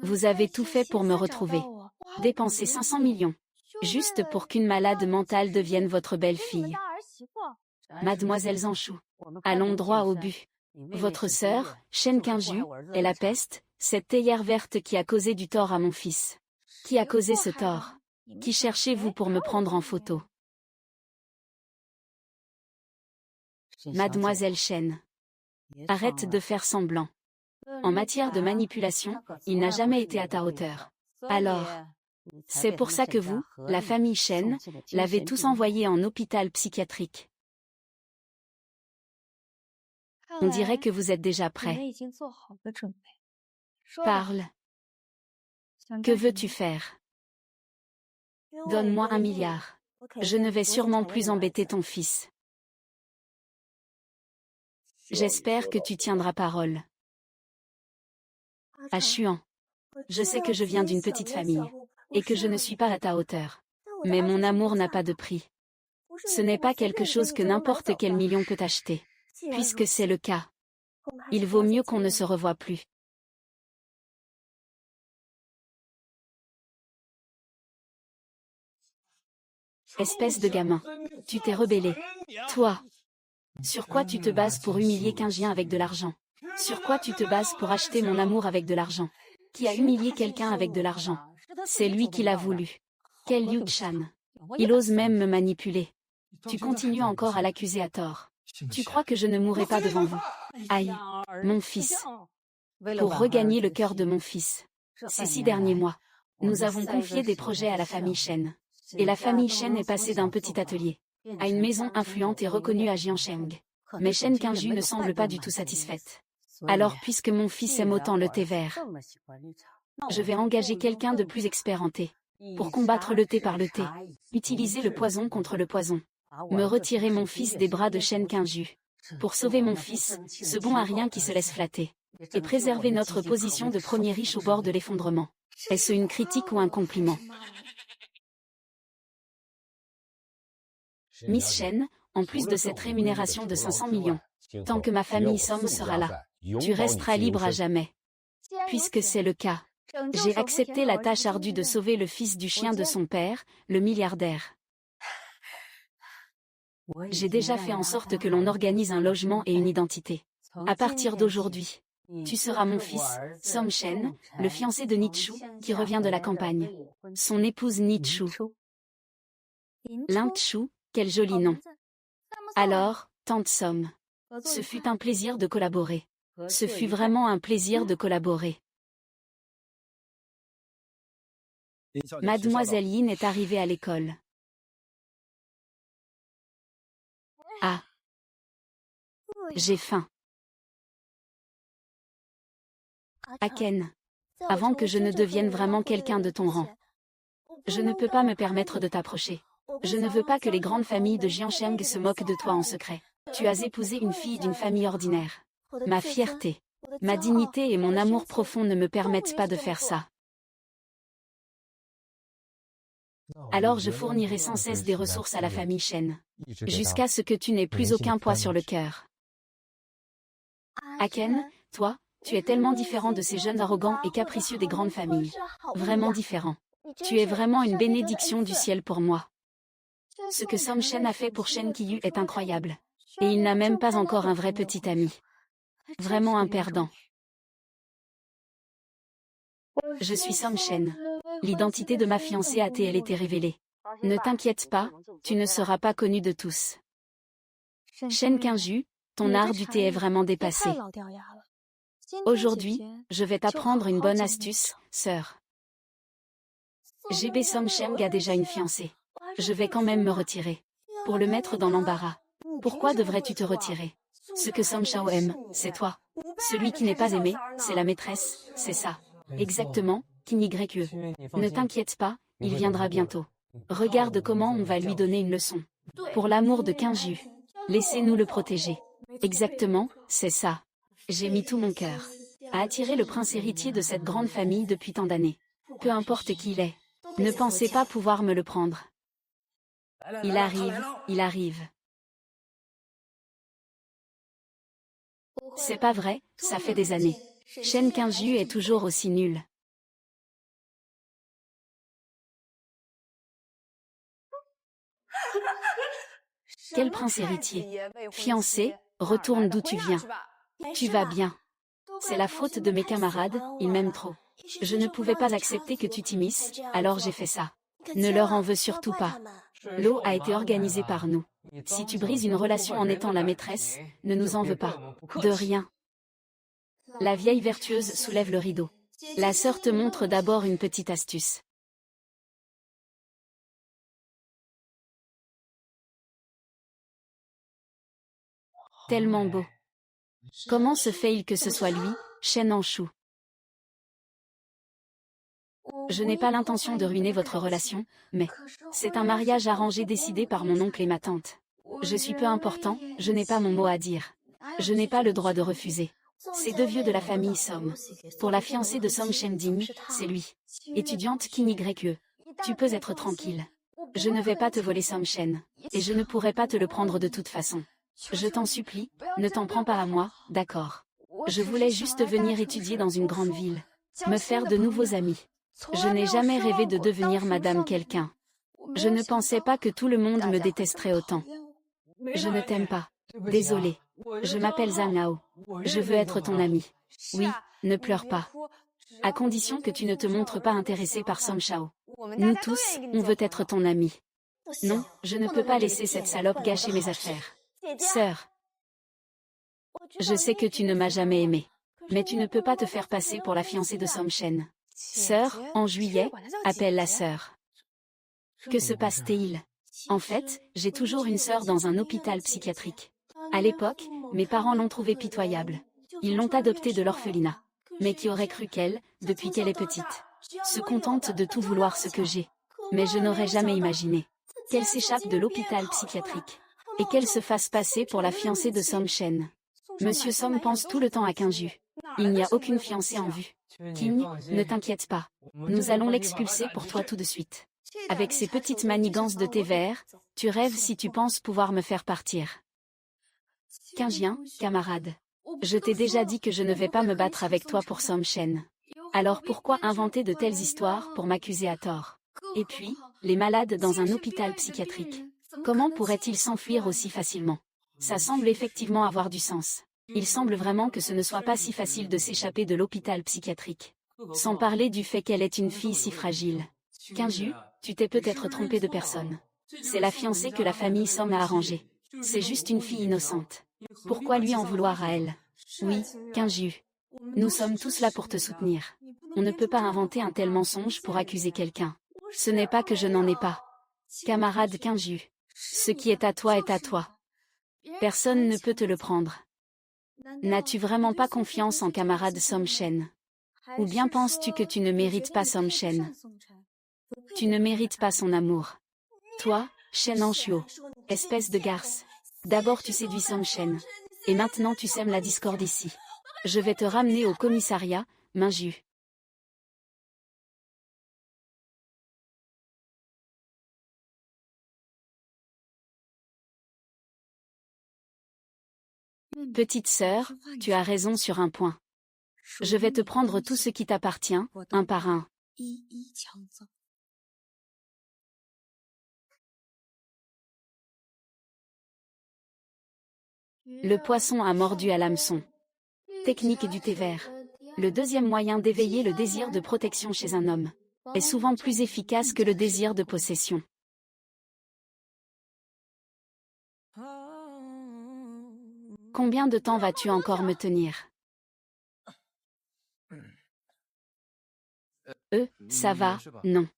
Vous avez tout fait pour me retrouver. Dépensé 500 millions. Juste pour qu'une malade mentale devienne votre belle-fille. Mademoiselle Zanchou. Allons droit au but. Votre sœur, Shen Qingju, est la peste, cette théière verte qui a causé du tort à mon fils. Qui a causé ce tort? Qui cherchez-vous pour me prendre en photo? Mademoiselle Shen. Arrête de faire semblant. En matière de manipulation, il n'a jamais été à ta hauteur. Alors, c'est pour ça que vous, la famille Shen, l'avez tous envoyé en hôpital psychiatrique. On dirait que vous êtes déjà prêt. Parle. Que veux-tu faire? Donne-moi 1 milliard. Je ne vais sûrement plus embêter ton fils. J'espère que tu tiendras parole. Ah Chuan. Je sais que je viens d'une petite famille, et que je ne suis pas à ta hauteur. Mais mon amour n'a pas de prix. Ce n'est pas quelque chose que n'importe quel million peut acheter. Puisque c'est le cas. Il vaut mieux qu'on ne se revoie plus. Espèce de gamin. Tu t'es rebellé. Toi. Sur quoi tu te bases pour humilier Qingjian avec de l'argent? Sur quoi tu te bases pour acheter mon amour avec de l'argent? Qui a humilié quelqu'un avec de l'argent? C'est lui qui l'a voulu. Quel Liu Chan. Il ose même me manipuler. Tu continues encore à l'accuser à tort. Tu crois que je ne mourrai pas devant vous? Aïe. Mon fils. Pour regagner le cœur de mon fils. Ces 6 derniers mois, nous avons confié des projets à la famille Shen. Et la famille Shen est passée d'un petit atelier à une maison influente et reconnue à Jiansheng. Mais Shen Qingju ne semble pas du tout satisfaite. Alors puisque mon fils aime autant le thé vert, je vais engager quelqu'un de plus expérimenté. Pour combattre le thé par le thé, utiliser le poison contre le poison. Me retirer mon fils des bras de Shen Qingju. Pour sauver mon fils, ce bon à rien qui se laisse flatter. Et préserver notre position de premier riche au bord de l'effondrement. Est-ce une critique ou un compliment? Miss Shen, en plus de cette rémunération de 500 millions, tant que ma famille Somme sera là, tu resteras libre à jamais. Puisque c'est le cas, j'ai accepté la tâche ardue de sauver le fils du chien de son père, le milliardaire. J'ai déjà fait en sorte que l'on organise un logement et une identité. À partir d'aujourd'hui, tu seras mon fils, Somme Shen, le fiancé de Nichu, qui revient de la campagne. Son épouse Nichu. Lin-Chu, quel joli nom. Alors, tante Somme. Ce fut un plaisir de collaborer. Ce fut vraiment un plaisir de collaborer. Mademoiselle Yin est arrivée à l'école. Ah. J'ai faim. Aken. Avant que je ne devienne vraiment quelqu'un de ton rang. Je ne peux pas me permettre de t'approcher. Je ne veux pas que les grandes familles de Jiansheng se moquent de toi en secret. Tu as épousé une fille d'une famille ordinaire. Ma fierté, ma dignité et mon amour profond ne me permettent pas de faire ça. Alors je fournirai sans cesse des ressources à la famille Shen. Jusqu'à ce que tu n'aies plus aucun poids sur le cœur. Aken, toi, tu es tellement différent de ces jeunes arrogants et capricieux des grandes familles. Vraiment différent. Tu es vraiment une bénédiction du ciel pour moi. Ce que Somme Shen a fait pour Shen Qiyu est incroyable. Et il n'a même pas encore un vrai petit ami. Vraiment un perdant. Je suis Somme Shen. L'identité de ma fiancée a-t-elle été révélée? Ne t'inquiète pas, tu ne seras pas connu de tous. Shen Qingju, ton art du thé est vraiment dépassé. Aujourd'hui, je vais t'apprendre une bonne astuce, sœur. GB Somme Shen a déjà une fiancée. Je vais quand même me retirer. Pour le mettre dans l'embarras. Pourquoi devrais-tu te retirer? Ce que Somme Shao aime, c'est toi. Celui qui n'est pas aimé, c'est la maîtresse, c'est ça. Exactement, Qin Yue. Ne t'inquiète pas, il viendra bientôt. Regarde comment on va lui donner une leçon. Pour l'amour de Qingju. Laissez-nous le protéger. Exactement, c'est ça. J'ai mis tout mon cœur à attirer le prince héritier de cette grande famille depuis tant d'années. Peu importe qui il est. Ne pensez pas pouvoir me le prendre. Il arrive, il arrive. C'est pas vrai, ça fait des années. Shen Qingju est toujours aussi nul. Quel prince héritier? Fiancé, retourne d'où tu viens. Tu vas bien. C'est la faute de mes camarades, ils m'aiment trop. Je ne pouvais pas accepter que tu t'immisces, alors j'ai fait ça. Ne leur en veux surtout pas. L'eau a été organisée par nous. Si tu brises une relation en étant la maîtresse, ne nous en veux pas. De rien. La vieille vertueuse soulève le rideau. La sœur te montre d'abord une petite astuce. Tellement beau. Comment se fait-il que ce soit lui, Shen Anshu? Je n'ai pas l'intention de ruiner votre relation, mais c'est un mariage arrangé décidé par mon oncle et ma tante. Je suis peu important, je n'ai pas mon mot à dire. Je n'ai pas le droit de refuser. Ces deux vieux de la famille Som. Pour la fiancée de Som Shending, c'est lui. Étudiante Kin YE. Tu peux être tranquille. Je ne vais pas te voler Som Shen. Et je ne pourrai pas te le prendre de toute façon. Je t'en supplie, ne t'en prends pas à moi, d'accord. Je voulais juste venir étudier dans une grande ville. Me faire de nouveaux amis. Je n'ai jamais rêvé de devenir madame quelqu'un. Je ne pensais pas que tout le monde me détesterait autant. Je ne t'aime pas. Désolé. Je m'appelle Zhang. Je veux être ton ami. Oui, ne pleure pas. À condition que tu ne te montres pas intéressé par Som Shao. Nous tous, on veut être ton ami. Non, je ne peux pas laisser cette salope gâcher mes affaires. Sœur. Je sais que tu ne m'as jamais aimé. Mais tu ne peux pas te faire passer pour la fiancée de Som Shen. Sœur, en juillet, appelle la sœur. Que se passe-t-il? En fait, j'ai toujours une sœur dans un hôpital psychiatrique. À l'époque, mes parents l'ont trouvée pitoyable. Ils l'ont adoptée de l'orphelinat. Mais qui aurait cru qu'elle, depuis qu'elle est petite, se contente de tout vouloir ce que j'ai. Mais je n'aurais jamais imaginé qu'elle s'échappe de l'hôpital psychiatrique et qu'elle se fasse passer pour la fiancée de Som Shen. Monsieur Som pense tout le temps à Kinju. Il n'y a aucune fiancée en vue. King, ne t'inquiète pas. Nous allons l'expulser pour toi tout de suite. Avec ces petites manigances de thé vert, tu rêves si tu penses pouvoir me faire partir. Kinjien, camarade. Je t'ai déjà dit que je ne vais pas me battre avec toi pour Som Shen. Alors pourquoi inventer de telles histoires pour m'accuser à tort? Et puis, les malades dans un hôpital psychiatrique. Comment pourraient-ils s'enfuir aussi facilement? Ça semble effectivement avoir du sens. Il semble vraiment que ce ne soit pas si facile de s'échapper de l'hôpital psychiatrique. Sans parler du fait qu'elle est une fille si fragile. Kinju, tu t'es peut-être trompé de personne. C'est la fiancée que la famille Som a arrangée. C'est juste une fille innocente. Pourquoi lui en vouloir à elle? Oui, Kinju. Nous sommes tous là pour te soutenir. On ne peut pas inventer un tel mensonge pour accuser quelqu'un. Ce n'est pas que je n'en ai pas. Camarade Kinju. Ce qui est à toi est à toi. Personne ne peut te le prendre. N'as-tu vraiment pas confiance en camarade Som Shen? Ou bien penses-tu que tu ne mérites pas Som Shen? Tu ne mérites pas son amour. Toi, Shen Anshuo, espèce de garce. D'abord tu séduis Som Shen. Et maintenant tu sèmes la discorde ici. Je vais te ramener au commissariat, Minju. Petite sœur, tu as raison sur un point. Je vais te prendre tout ce qui t'appartient, un par un. Le poisson a mordu à l'hameçon. Technique du thé vert. Le deuxième moyen d'éveiller le désir de protection chez un homme est souvent plus efficace que le désir de possession. Combien de temps vas-tu encore me tenir? Ça va, non.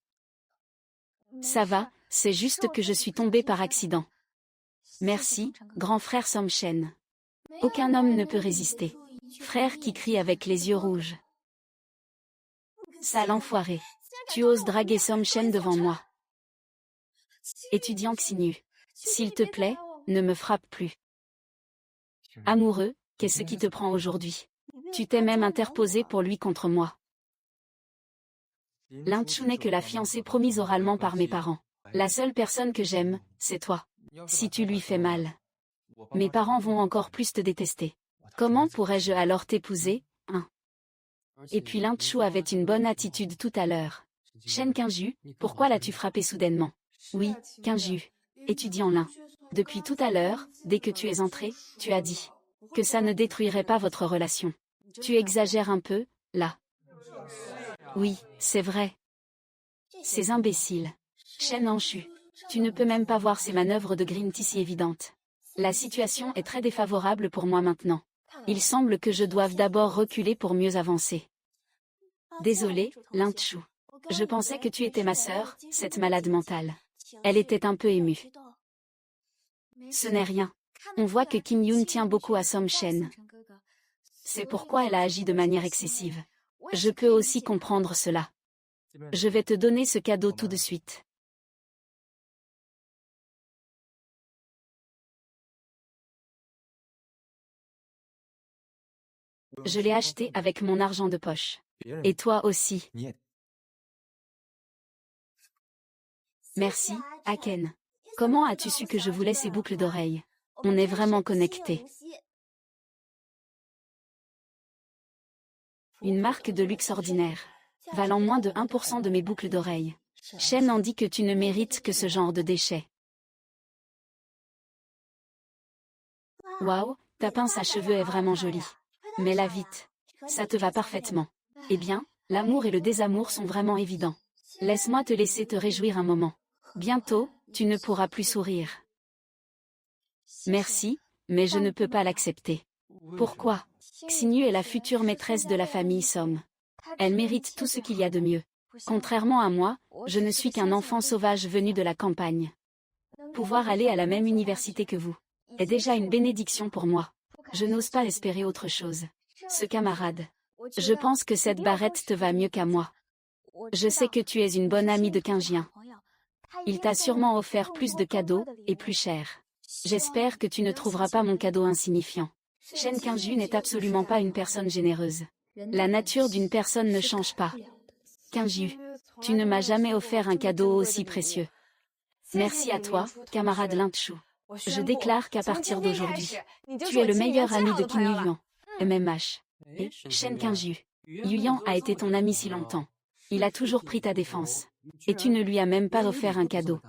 Ça va, c'est juste que je suis tombée par accident. Merci, grand frère Som Shen. Aucun homme ne peut résister. Frère qui crie avec les yeux rouges. Sale enfoiré. Tu oses draguer Som Shen devant moi. Étudiant Xinu. S'il te plaît, ne me frappe plus. Amoureux, qu'est-ce qui te prend aujourd'hui? Tu t'es même interposé pour lui contre moi. Linchu n'est que la fiancée promise oralement par mes parents. La seule personne que j'aime, c'est toi. Si tu lui fais mal, mes parents vont encore plus te détester. Comment pourrais-je alors t'épouser, hein? Et puis Linchu avait une bonne attitude tout à l'heure. Shen Kinju, pourquoi l'as-tu frappé soudainement? Oui, Kinju. Étudiant Lin. Depuis tout à l'heure, dès que tu es entré, tu as dit que ça ne détruirait pas votre relation. Tu exagères un peu, là. Oui, c'est vrai. Ces imbéciles. Shen Anshu. Tu ne peux même pas voir ces manœuvres de Green Tea si évidentes. La situation est très défavorable pour moi maintenant. Il semble que je doive d'abord reculer pour mieux avancer. Désolé, Lin-Chu. Je pensais que tu étais ma sœur, cette malade mentale. Elle était un peu émue. Ce n'est rien. On voit que Kim Yoon tient beaucoup à Som Shen. C'est pourquoi elle a agi de manière excessive. Je peux aussi comprendre cela. Je vais te donner ce cadeau tout de suite. Je l'ai acheté avec mon argent de poche. Et toi aussi. Merci, Aken. Comment as-tu su que je voulais ces boucles d'oreilles? On est vraiment connectés. Une marque de luxe ordinaire, valant moins de 1% de mes boucles d'oreilles. Shen en dit que tu ne mérites que ce genre de déchets. Waouh, ta pince à cheveux est vraiment jolie. Mets-la vite. Ça te va parfaitement. Eh bien, l'amour et le désamour sont vraiment évidents. Laisse-moi te laisser te réjouir un moment. Bientôt, tu ne pourras plus sourire. Merci, mais je ne peux pas l'accepter. Pourquoi? Xinyu est la future maîtresse de la famille Som. Elle mérite tout ce qu'il y a de mieux. Contrairement à moi, je ne suis qu'un enfant sauvage venu de la campagne. Pouvoir aller à la même université que vous est déjà une bénédiction pour moi. Je n'ose pas espérer autre chose. Ce camarade. Je pense que cette barrette te va mieux qu'à moi. Je sais que tu es une bonne amie de Qingjian. Il t'a sûrement offert plus de cadeaux, et plus cher. J'espère que tu ne trouveras pas mon cadeau insignifiant. Shen Qingju n'est absolument pas une personne généreuse. La nature d'une personne ne change pas. Qingju, tu ne m'as jamais offert un cadeau aussi précieux. Merci à toi, camarade Lin-Chu. Je déclare qu'à partir d'aujourd'hui, tu es le meilleur ami de Kim Yuyan, MMH. Et, Shen Qingju, Yuyan a été ton ami si longtemps. Il a toujours pris ta défense. Et tu ne lui as même pas offert un cadeau.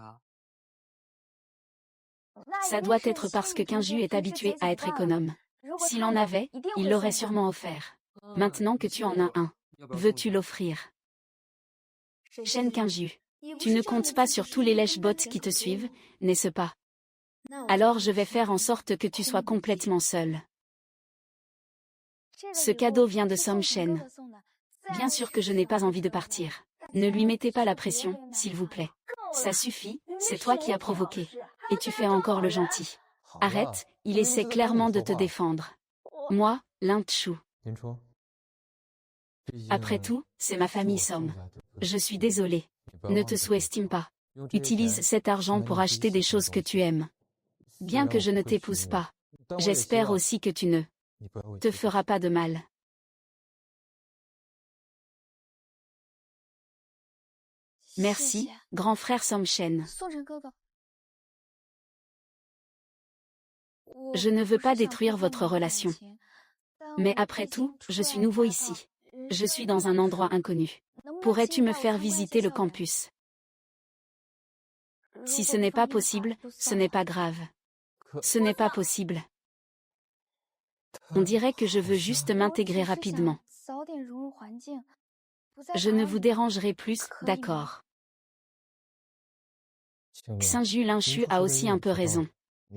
Ça doit être parce que Qingju est habitué à être économe. S'il en avait, il l'aurait sûrement offert. Maintenant que tu en as un, veux-tu l'offrir? Shen Qingju, tu ne comptes pas sur tous les lèche-bots qui te suivent, n'est-ce pas? Alors je vais faire en sorte que tu sois complètement seul. Ce cadeau vient de Som Shen. Bien sûr que je n'ai pas envie de partir. Ne lui mettez pas la pression, s'il vous plaît. Ça suffit, c'est toi qui as provoqué. Et tu fais encore le gentil. Arrête, il essaie clairement de te défendre. Moi, Lin-Chu. Après tout, c'est ma famille Som. Je suis désolé. Ne te sous-estime pas. Utilise cet argent pour acheter des choses que tu aimes. Bien que je ne t'épouse pas, j'espère aussi que tu ne te feras pas de mal. Merci, grand frère Som Shen. Je ne veux pas détruire votre relation. Mais après tout, je suis nouveau ici. Je suis dans un endroit inconnu. Pourrais-tu me faire visiter le campus? Si ce n'est pas possible, ce n'est pas grave. Ce n'est pas possible. On dirait que je veux juste m'intégrer rapidement. Je ne vous dérangerai plus, d'accord. Xinju Lin-Chu a aussi un peu raison.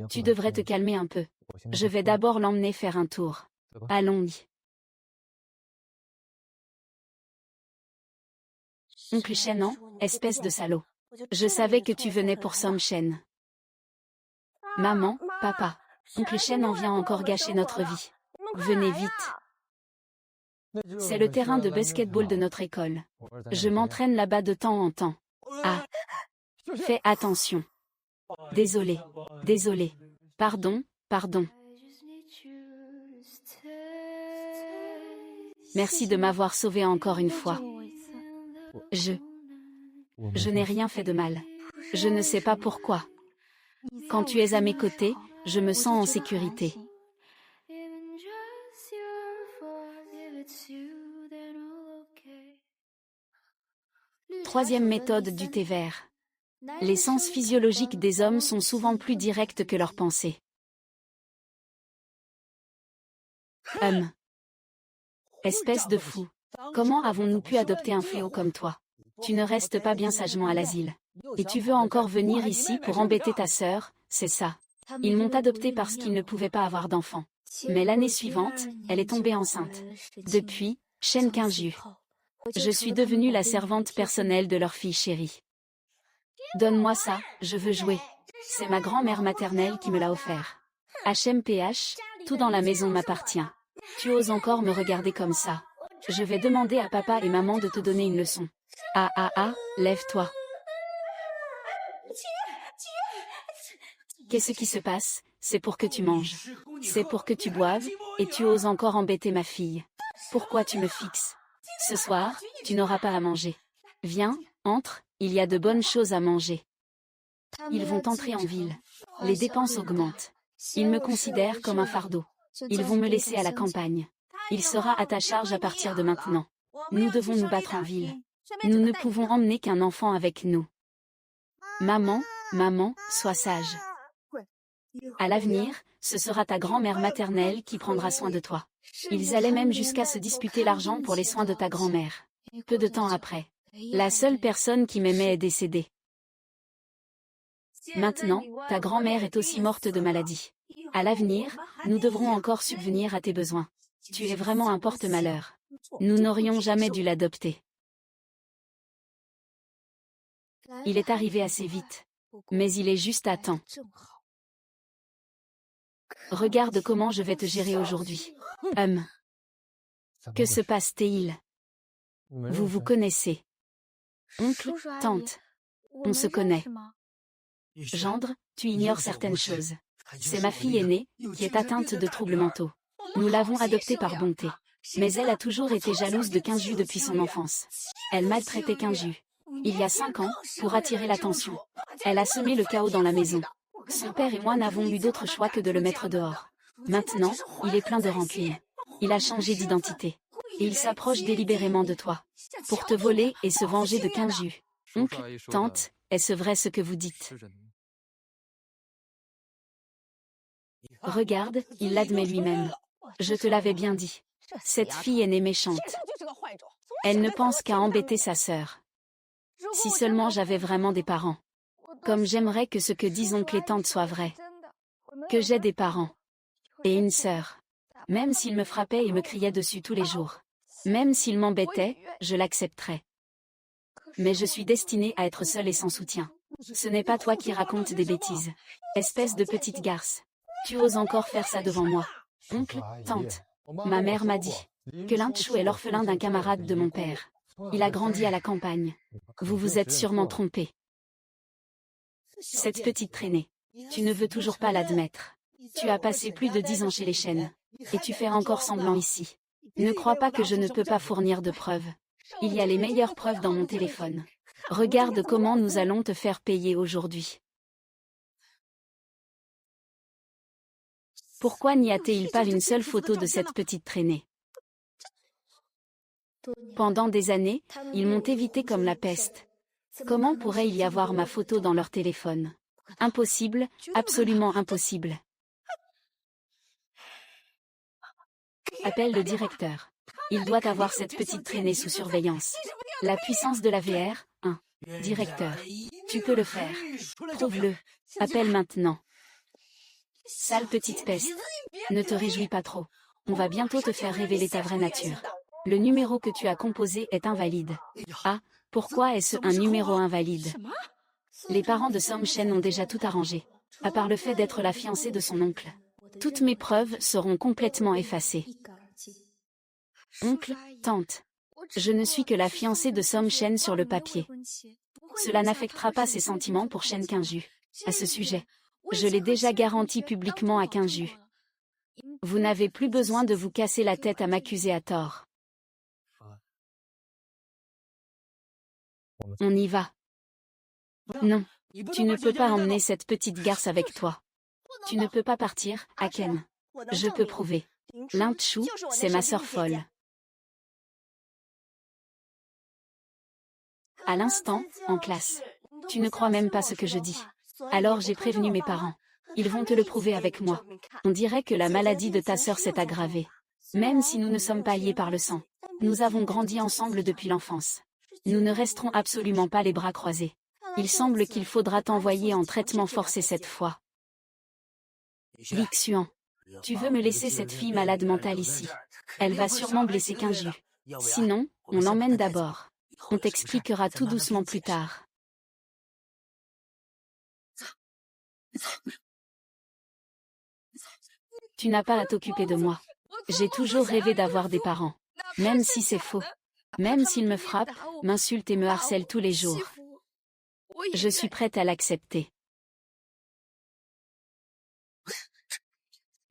Tu devrais te calmer un peu. Je vais d'abord l'emmener faire un tour. Allons-y. Oncle Shen, espèce de salaud. Je savais que tu venais pour Som Shen. Maman, papa, Oncle Shen en vient encore gâcher notre vie. Venez vite. C'est le terrain de basket-ball de notre école. Je m'entraîne là-bas de temps en temps. Ah. Fais attention. Désolé. Désolé. Pardon, pardon. Merci de m'avoir sauvé encore une fois. Je n'ai rien fait de mal. Je ne sais pas pourquoi. Quand tu es à mes côtés, je me sens en sécurité. Troisième méthode du thé vert. Les sens physiologiques des hommes sont souvent plus directs que leurs pensées. Espèce de fou. Comment avons-nous pu adopter un fléau comme toi? Tu ne restes pas bien sagement à l'asile. Et tu veux encore venir ici pour embêter ta sœur, c'est ça. Ils m'ont adoptée parce qu'ils ne pouvaient pas avoir d'enfant. Mais l'année suivante, elle est tombée enceinte. Depuis, Shen Qingju. Je suis devenue la servante personnelle de leur fille chérie. Donne-moi ça, je veux jouer. C'est ma grand-mère maternelle qui me l'a offert. HMPH, tout dans la maison m'appartient. Tu oses encore me regarder comme ça. Je vais demander à papa et maman de te donner une leçon. Lève-toi. Qu'est-ce qui se passe? C'est pour que tu manges. C'est pour que tu boives, et tu oses encore embêter ma fille. Pourquoi tu me fixes? Ce soir, tu n'auras pas à manger. Viens, entre, il y a de bonnes choses à manger. Ils vont entrer en ville. Les dépenses augmentent. Ils me considèrent comme un fardeau. Ils vont me laisser à la campagne. Il sera à ta charge à partir de maintenant. Nous devons nous battre en ville. Nous ne pouvons emmener qu'un enfant avec nous. Maman, sois sage. À l'avenir, ce sera ta grand-mère maternelle qui prendra soin de toi. Ils allaient même jusqu'à se disputer l'argent pour les soins de ta grand-mère. Peu de temps après, la seule personne qui m'aimait est décédée. Maintenant, ta grand-mère est aussi morte de maladie. À l'avenir, nous devrons encore subvenir à tes besoins. Tu es vraiment un porte-malheur. Nous n'aurions jamais dû l'adopter. Il est arrivé assez vite. Mais il est juste à temps. Regarde comment je vais te gérer aujourd'hui. Que se passe-t-il? Vous vous connaissez. Oncle, tante. On se connaît. Gendre, tu ignores certaines choses. C'est ma fille aînée, qui est atteinte de troubles mentaux. Nous l'avons adoptée par bonté. Mais elle a toujours été jalouse de Qingju depuis son enfance. Elle maltraitait Qingju. Il y a 5 ans, pour attirer l'attention. Elle a semé le chaos dans la maison. Son père et moi n'avons eu d'autre choix que de le mettre dehors. Maintenant, il est plein de rancune. Il a changé d'identité. Et il s'approche délibérément de toi. Pour te voler et se venger de Qingju. Oncle, tante, est-ce vrai ce que vous dites? Regarde, il l'admet lui-même. Je te l'avais bien dit. Cette fille est née méchante. Elle ne pense qu'à embêter sa sœur. Si seulement j'avais vraiment des parents. Comme j'aimerais que ce que disent oncle et tante soit vrai. Que j'ai des parents. Et une sœur. Même s'il me frappait et me criait dessus tous les jours. Même s'il m'embêtait, je l'accepterais. Mais je suis destinée à être seule et sans soutien. Ce n'est pas toi qui racontes des bêtises. Espèce de petite garce. Tu oses encore faire ça devant moi. Oncle, tante. Ma mère m'a dit que Lin-Chu est l'orphelin d'un camarade de mon père. Il a grandi à la campagne. Vous vous êtes sûrement trompé. Cette petite traînée. Tu ne veux toujours pas l'admettre. Tu as passé plus de 10 ans chez les Shen. Et tu fais encore semblant ici. Ne crois pas que je ne peux pas fournir de preuves. Il y a les meilleures preuves dans mon téléphone. Regarde comment nous allons te faire payer aujourd'hui. Pourquoi n'y a-t-il pas une seule photo de cette petite traînée? Pendant des années, ils m'ont évité comme la peste. Comment pourrait-il y avoir ma photo dans leur téléphone? Impossible, absolument impossible. Appelle le directeur. Il doit avoir cette petite traînée sous surveillance. La puissance de la VR, Directeur. Tu peux le faire. Prouve-le. Appelle maintenant. Sale petite peste. Ne te réjouis pas trop. On va bientôt te faire révéler ta vraie nature. Le numéro que tu as composé est invalide. Ah, pourquoi est-ce un numéro invalide? Les parents de Song Shen ont déjà tout arrangé. À part le fait d'être la fiancée de son oncle. Toutes mes preuves seront complètement effacées. Oncle, tante. Je ne suis que la fiancée de Song Shen sur le papier. Cela n'affectera pas ses sentiments pour Shen Qingju. À ce sujet, je l'ai déjà garanti publiquement à Qingju. Vous n'avez plus besoin de vous casser la tête à m'accuser à tort. On y va. Non, tu ne peux pas emmener cette petite garce avec toi. Tu ne peux pas partir, Aken. Je peux prouver. Lin-Chu, c'est ma sœur folle. À l'instant, en classe. Tu ne crois même pas ce que je dis. Alors j'ai prévenu mes parents. Ils vont te le prouver avec moi. On dirait que la maladie de ta sœur s'est aggravée. Même si nous ne sommes pas liés par le sang. Nous avons grandi ensemble depuis l'enfance. Nous ne resterons absolument pas les bras croisés. Il semble qu'il faudra t'envoyer en traitement forcé cette fois. Li Xuan. Tu veux me laisser cette fille malade mentale ici. Elle va sûrement blesser Qingju. Sinon, on l'emmène d'abord. On t'expliquera tout doucement plus tard. Tu n'as pas à t'occuper de moi. J'ai toujours rêvé d'avoir des parents. Même si c'est faux. Même s'ils me frappent, m'insultent et me harcèlent tous les jours. Je suis prête à l'accepter.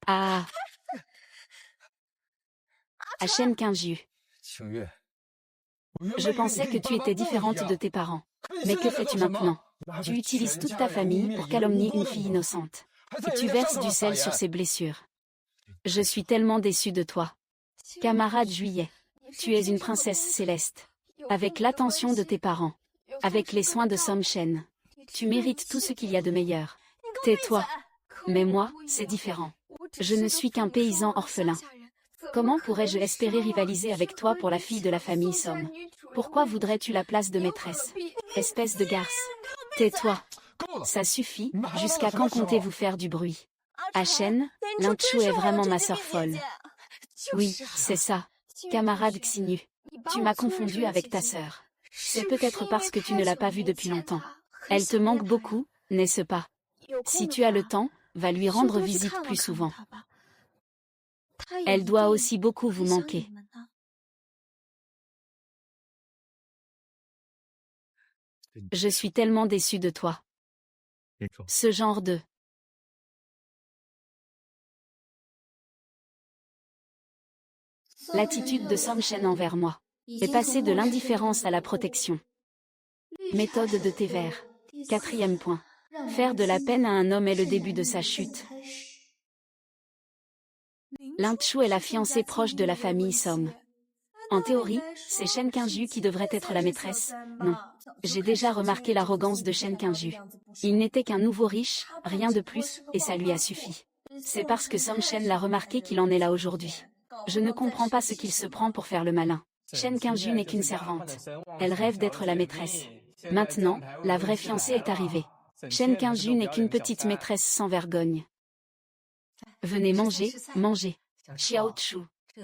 Ah. À Shen Qingju. Je pensais que tu étais différente de tes parents. Mais que fais-tu maintenant? Tu utilises toute ta famille pour calomnier une fille innocente. Et tu verses du sel sur ses blessures. Je suis tellement déçue de toi. Camarade Juillet. Tu es une princesse céleste. Avec l'attention de tes parents. Avec les soins de Som Shen. Tu mérites tout ce qu'il y a de meilleur. Tais-toi. Mais moi, c'est différent. Je ne suis qu'un paysan orphelin. Comment pourrais-je espérer rivaliser avec toi pour la fille de la famille Som? Pourquoi voudrais-tu la place de maîtresse? Espèce de garce. Tais-toi. Ça suffit, jusqu'à quand comptez-vous faire du bruit? Achen, Lingchu est vraiment ma sœur folle. Oui, c'est ça. Camarade Xinu. Tu m'as confondu avec ta sœur. C'est peut-être parce que tu ne l'as pas vue depuis longtemps. Elle te manque beaucoup, n'est-ce pas? Si tu as le temps, va lui rendre visite plus souvent. Elle doit aussi beaucoup vous manquer. Je suis tellement déçue de toi. Ce genre de... L'attitude de Som Shen envers moi est passée de l'indifférence à la protection. Méthode de thé vert. 4e point. Faire de la peine à un homme est le début de sa chute. Lingchu est la fiancée proche de la famille Som. En théorie, c'est Shen Qingju qui devrait être la maîtresse. Non. J'ai déjà remarqué l'arrogance de Shen Qingju. Il n'était qu'un nouveau riche, rien de plus, et ça lui a suffi. C'est parce que Som Shen l'a remarqué qu'il en est là aujourd'hui. Je ne comprends pas ce qu'il se prend pour faire le malin. Shen Qingju n'est qu'une servante. Elle rêve d'être la maîtresse. Maintenant, la vraie fiancée est arrivée. Shen Qingju n'est qu'une petite maîtresse sans vergogne. Venez manger, manger. Xiao Chu.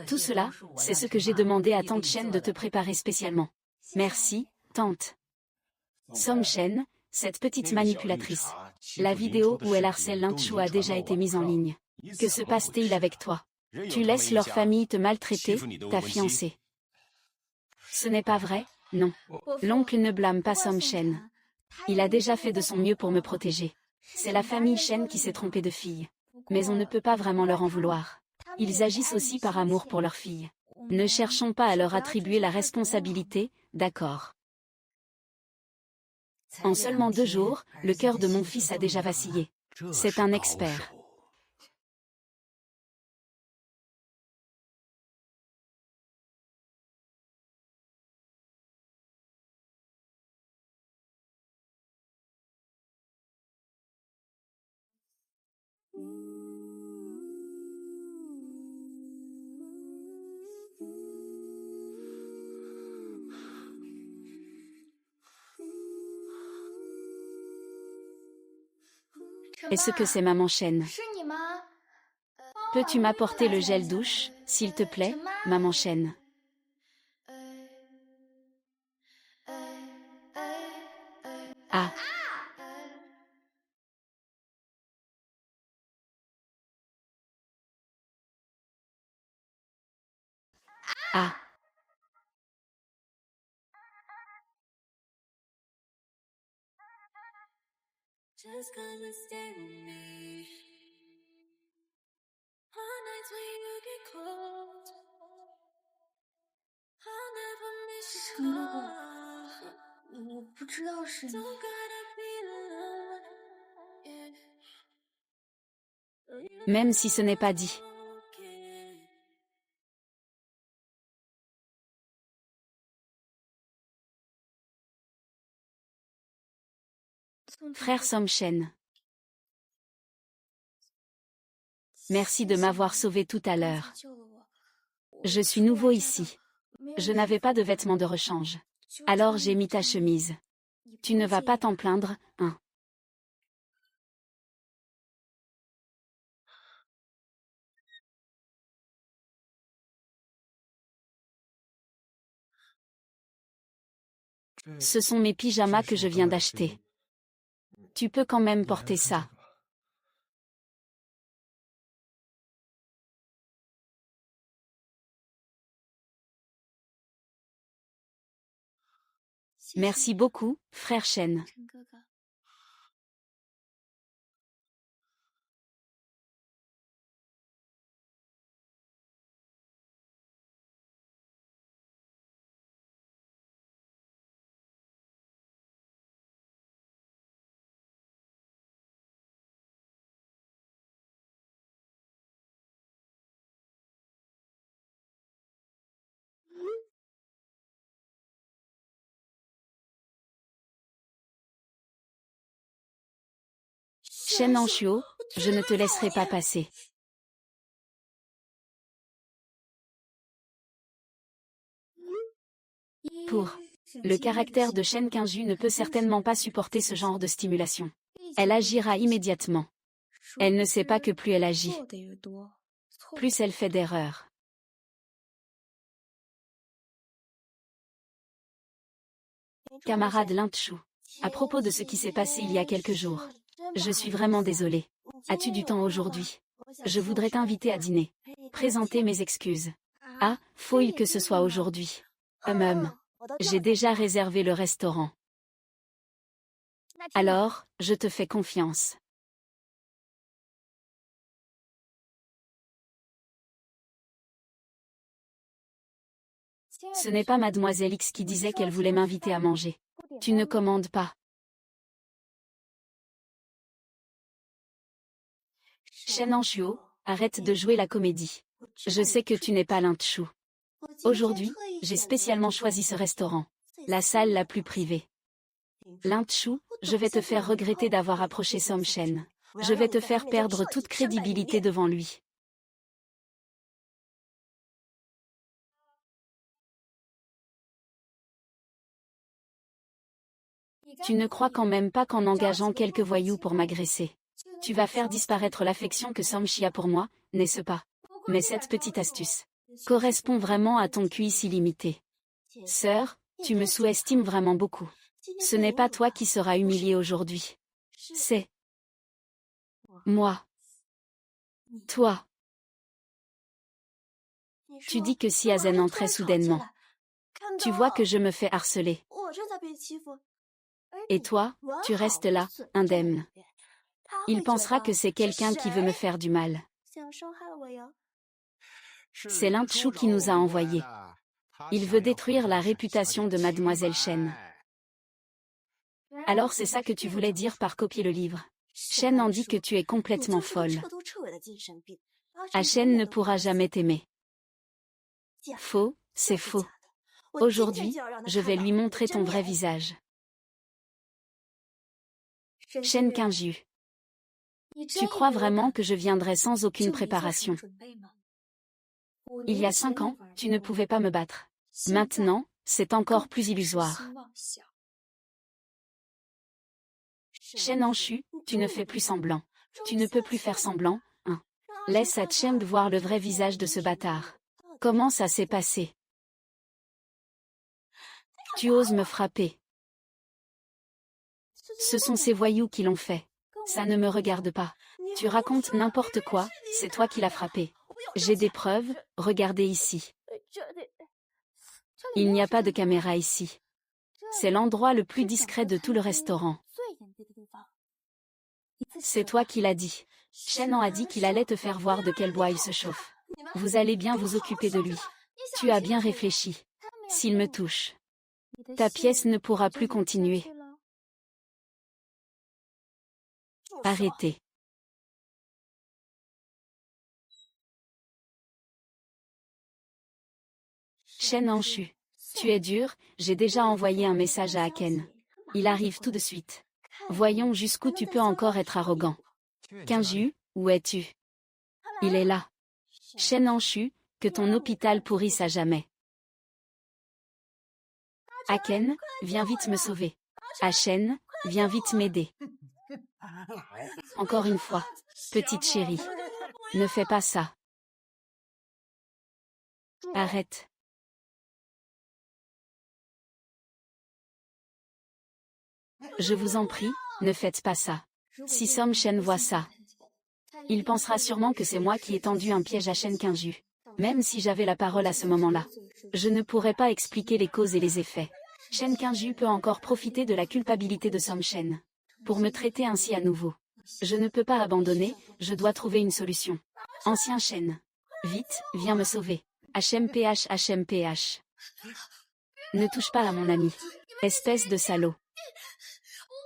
Tout cela, c'est ce que j'ai demandé à Tante Shen de te préparer spécialement. Merci, Tante. Som Shen, cette petite manipulatrice. La vidéo où elle harcèle Lingchu a déjà été mise en ligne. Que se passe-t-il avec toi? Tu laisses leur famille te maltraiter, ta fiancée. Ce n'est pas vrai, non. L'oncle ne blâme pas Som Shen. Il a déjà fait de son mieux pour me protéger. C'est la famille Shen qui s'est trompée de fille. Mais on ne peut pas vraiment leur en vouloir. Ils agissent aussi par amour pour leur fille. Ne cherchons pas à leur attribuer la responsabilité, d'accord. En seulement 2 jours, le cœur de mon fils a déjà vacillé. C'est un expert. Est-ce que c'est maman Shen? Peux-tu m'apporter le gel douche, s'il te plaît, maman Shen? Ah. Ah. Just come and stay with me. On nights when you get cold, I'll never miss you. Don't gotta be alone. Yeah. Même si ce n'est pas dit. Frère Som Shen. Merci de m'avoir sauvé tout à l'heure. Je suis nouveau ici. Je n'avais pas de vêtements de rechange. Alors j'ai mis ta chemise. Tu ne vas pas t'en plaindre, hein? Ce sont mes pyjamas que je viens d'acheter. Tu peux quand même porter ça. Merci beaucoup, frère Shen. Shen Anchuo, je ne te laisserai pas passer. Pour le caractère de Shen Qingju ne peut certainement pas supporter ce genre de stimulation. Elle agira immédiatement. Elle ne sait pas que plus elle agit, plus elle fait d'erreurs. Camarade Lin-Chu, à propos de ce qui s'est passé il y a quelques jours, je suis vraiment désolée. As-tu du temps aujourd'hui? Je voudrais t'inviter à dîner. Présenter mes excuses. Ah, faut-il que ce soit aujourd'hui? J'ai déjà réservé le restaurant. Alors, je te fais confiance. Ce n'est pas Mademoiselle X qui disait qu'elle voulait m'inviter à manger. Tu ne commandes pas. Shen Anchuo, arrête de jouer la comédie. Je sais que tu n'es pas Lin-Chu. Aujourd'hui, j'ai spécialement choisi ce restaurant. La salle la plus privée. Lin-Chu, je vais te faire regretter d'avoir approché Som Shen. Je vais te faire perdre toute crédibilité devant lui. Tu ne crois quand même pas qu'en engageant quelques voyous pour m'agresser, tu vas faire disparaître l'affection que Som Shi a pour moi, n'est-ce pas? Mais cette petite astuce correspond vraiment à ton QI illimité. Sœur, tu me sous-estimes vraiment beaucoup. Ce n'est pas toi qui seras humiliée aujourd'hui. C'est moi. Toi. Tu dis que si Azen entrait soudainement, tu vois que je me fais harceler. Et toi, tu restes là, indemne. Il pensera que c'est quelqu'un qui veut me faire du mal. C'est Lin-Chu qui nous a envoyés. Il veut détruire la réputation de Mademoiselle Shen. Alors c'est ça que tu voulais dire par copier le livre. Shen en dit que tu es complètement folle. Shen ne pourra jamais t'aimer. Faux, c'est faux. Aujourd'hui, je vais lui montrer ton vrai visage. Shen Qingju. Tu crois vraiment que je viendrai sans aucune préparation? Il y a 5 ans, tu ne pouvais pas me battre. Maintenant, c'est encore plus illusoire. Shen Anchu, tu ne fais plus semblant. Tu ne peux plus faire semblant, hein. Laisse à Cheng voir le vrai visage de ce bâtard. Comment ça s'est passé? Tu oses me frapper. Ce sont ces voyous qui l'ont fait. Ça ne me regarde pas. Tu racontes n'importe quoi, c'est toi qui l'as frappé. J'ai des preuves, regardez ici. Il n'y a pas de caméra ici. C'est l'endroit le plus discret de tout le restaurant. C'est toi qui l'as dit. Shen a dit qu'il allait te faire voir de quel bois il se chauffe. Vous allez bien vous occuper de lui. Tu as bien réfléchi. S'il me touche, ta pièce ne pourra plus continuer. Arrêtez. Shen Anchu. Tu es dur, j'ai déjà envoyé un message à Aken. Il arrive tout de suite. Voyons jusqu'où tu peux encore être arrogant. Kinju, où es-tu? Il est là. Shen Anshu, que ton hôpital pourrisse à jamais. Aken, viens vite me sauver. Achen, viens vite m'aider. Encore une fois. Petite chérie. Ne fais pas ça. Arrête. Je vous en prie, ne faites pas ça. Si Som Shen voit ça, il pensera sûrement que c'est moi qui ai tendu un piège à Shen Kinju. Même si j'avais la parole à ce moment-là, je ne pourrais pas expliquer les causes et les effets. Shen Kinju peut encore profiter de la culpabilité de Som Shen pour me traiter ainsi à nouveau. Je ne peux pas abandonner, je dois trouver une solution. Ancien Shen. Vite, viens me sauver. HMPH HMPH. Ne touche pas à mon ami. Espèce de salaud.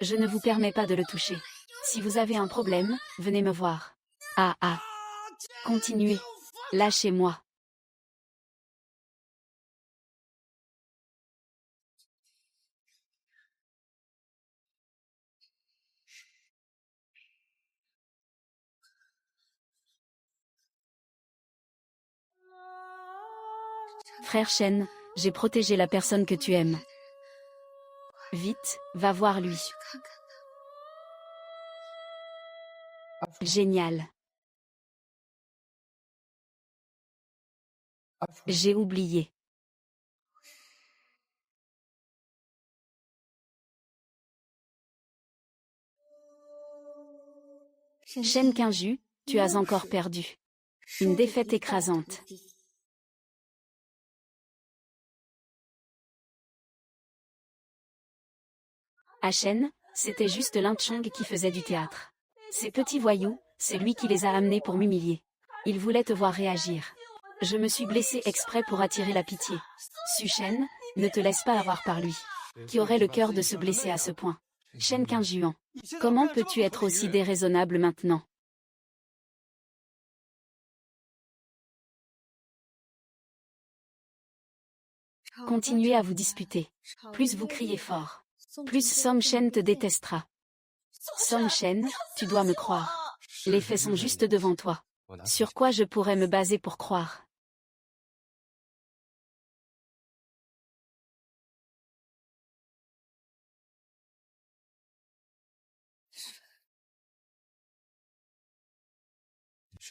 Je ne vous permets pas de le toucher. Si vous avez un problème, venez me voir. Ah ah. Continuez. Lâchez-moi. Frère Shen, j'ai protégé la personne que tu aimes. Vite, va voir lui. Génial. J'ai oublié. Shen Kinju, tu as encore perdu. Une défaite écrasante. Achen, c'était juste Lin Chong qui faisait du théâtre. Ces petits voyous, c'est lui qui les a amenés pour m'humilier. Il voulait te voir réagir. Je me suis blessé exprès pour attirer la pitié. Su Shen, ne te laisse pas avoir par lui. Qui aurait le cœur de se blesser à ce point? Shen Kinjuan. Comment peux-tu être aussi déraisonnable maintenant? Continuez à vous disputer. Plus vous criez fort, plus Som Shen te détestera. Som Shen, tu dois me croire. Les faits sont juste devant toi. Sur quoi je pourrais me baser pour croire?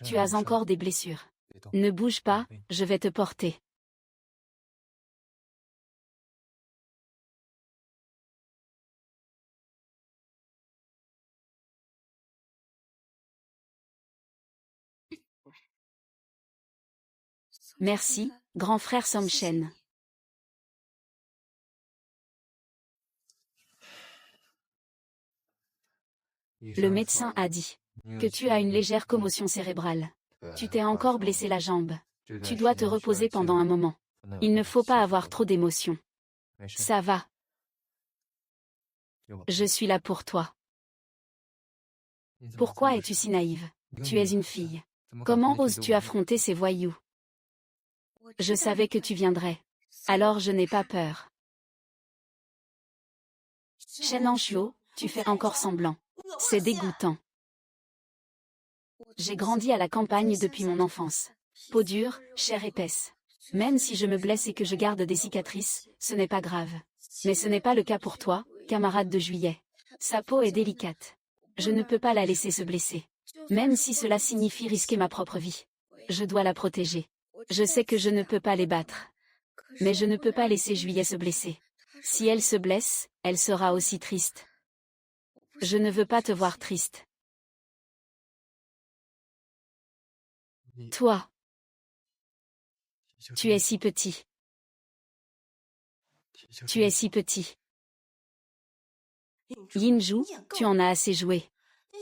Tu as encore des blessures. Ne bouge pas, je vais te porter. Merci, grand frère Som Shen. Le médecin a dit que tu as une légère commotion cérébrale. Tu t'es encore blessé la jambe. Tu dois te reposer pendant un moment. Il ne faut pas avoir trop d'émotions. Ça va. Je suis là pour toi. Pourquoi es-tu si naïve? Tu es une fille. Comment oses-tu affronter ces voyous? Je savais que tu viendrais. Alors je n'ai pas peur. Shen Anshuo, tu fais encore semblant. C'est dégoûtant. J'ai grandi à la campagne depuis mon enfance. Peau dure, chair épaisse. Même si je me blesse et que je garde des cicatrices, ce n'est pas grave. Mais ce n'est pas le cas pour toi, camarade de Juillet. Sa peau est délicate. Je ne peux pas la laisser se blesser. Même si cela signifie risquer ma propre vie. Je dois la protéger. Je sais que je ne peux pas les battre. Mais je ne peux pas laisser Juillet se blesser. Si elle se blesse, elle sera aussi triste. Je ne veux pas te voir triste. Toi, tu es si petit. Tu es si petit. Yinju, tu en as assez joué.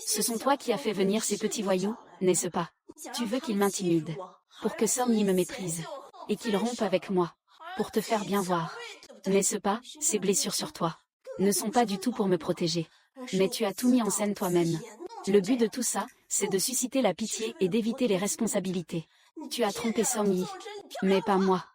Ce sont toi qui as fait venir ces petits voyous, n'est-ce pas? Tu veux qu'ils m'intimident, pour que Som Yi me méprise, et qu'ils rompent avec moi, pour te faire bien voir. N'est-ce pas? Ces blessures sur toi ne sont pas du tout pour me protéger. Mais tu as tout mis en scène toi-même. Le but de tout ça, c'est de susciter la pitié et d'éviter les responsabilités. Tu as trompé Som Yi, mais pas moi.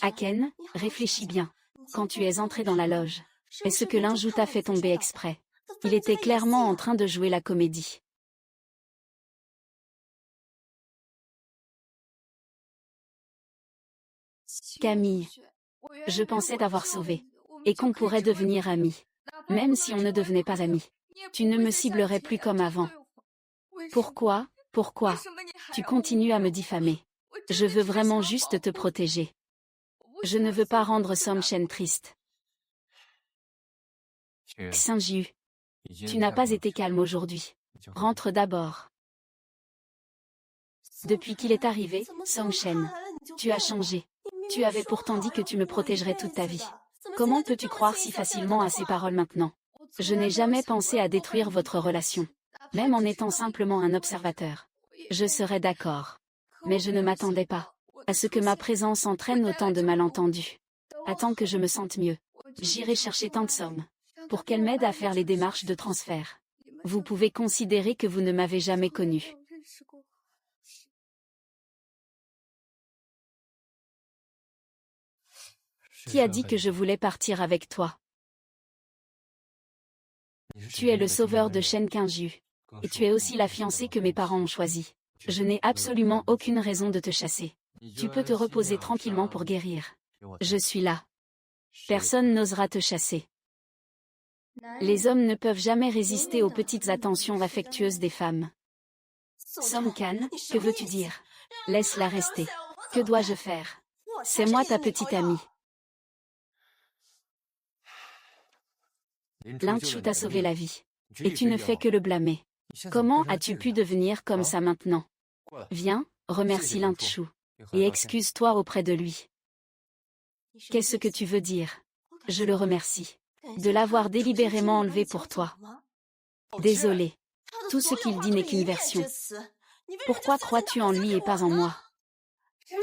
Aken, réfléchis bien. Quand tu es entré dans la loge, Est-ce que Linju t'a fait tomber exprès? Il était clairement en train de jouer la comédie. Camille, je pensais t'avoir sauvé. Et qu'on pourrait devenir amis. Même si on ne devenait pas amis. Tu ne me ciblerais plus comme avant. Pourquoi? Tu continues à me diffamer. Je veux vraiment juste te protéger. Je ne veux pas rendre Somchen triste. Xingyu, tu n'as pas été calme aujourd'hui. Rentre d'abord. Depuis qu'il est arrivé, Somchen, tu as changé. Tu avais pourtant dit que tu me protégerais toute ta vie. Comment peux-tu croire si facilement à ces paroles maintenant? Je n'ai jamais pensé à détruire votre relation. Même en étant simplement un observateur. Je serais d'accord. Mais je ne m'attendais pas à ce que ma présence entraîne autant de malentendus. Attends que je me sente mieux. J'irai chercher Tantsom pour qu'elle m'aide à faire les démarches de transfert. Vous pouvez considérer que vous ne m'avez jamais connu. Qui a dit que je voulais partir avec toi? Tu es le sauveur de Shen Qingyu. Et tu es aussi la fiancée que mes parents ont choisie. Je n'ai absolument aucune raison de te chasser. Tu peux te reposer tranquillement pour guérir. Je suis là. Personne n'osera te chasser. Les hommes ne peuvent jamais résister aux petites attentions affectueuses des femmes. Somkan, que veux-tu dire? Laisse-la rester. Que dois-je faire? C'est moi ta petite amie. Linju t'a sauvé la vie. Et tu ne fais que le blâmer. Comment as-tu pu devenir comme ça maintenant? Viens, remercie Linju. Et excuse-toi auprès de lui. Qu'est-ce que tu veux dire? Je le remercie. De l'avoir délibérément enlevé pour toi. Désolé. Tout ce qu'il dit n'est qu'une version. Pourquoi crois-tu en lui et pas en moi?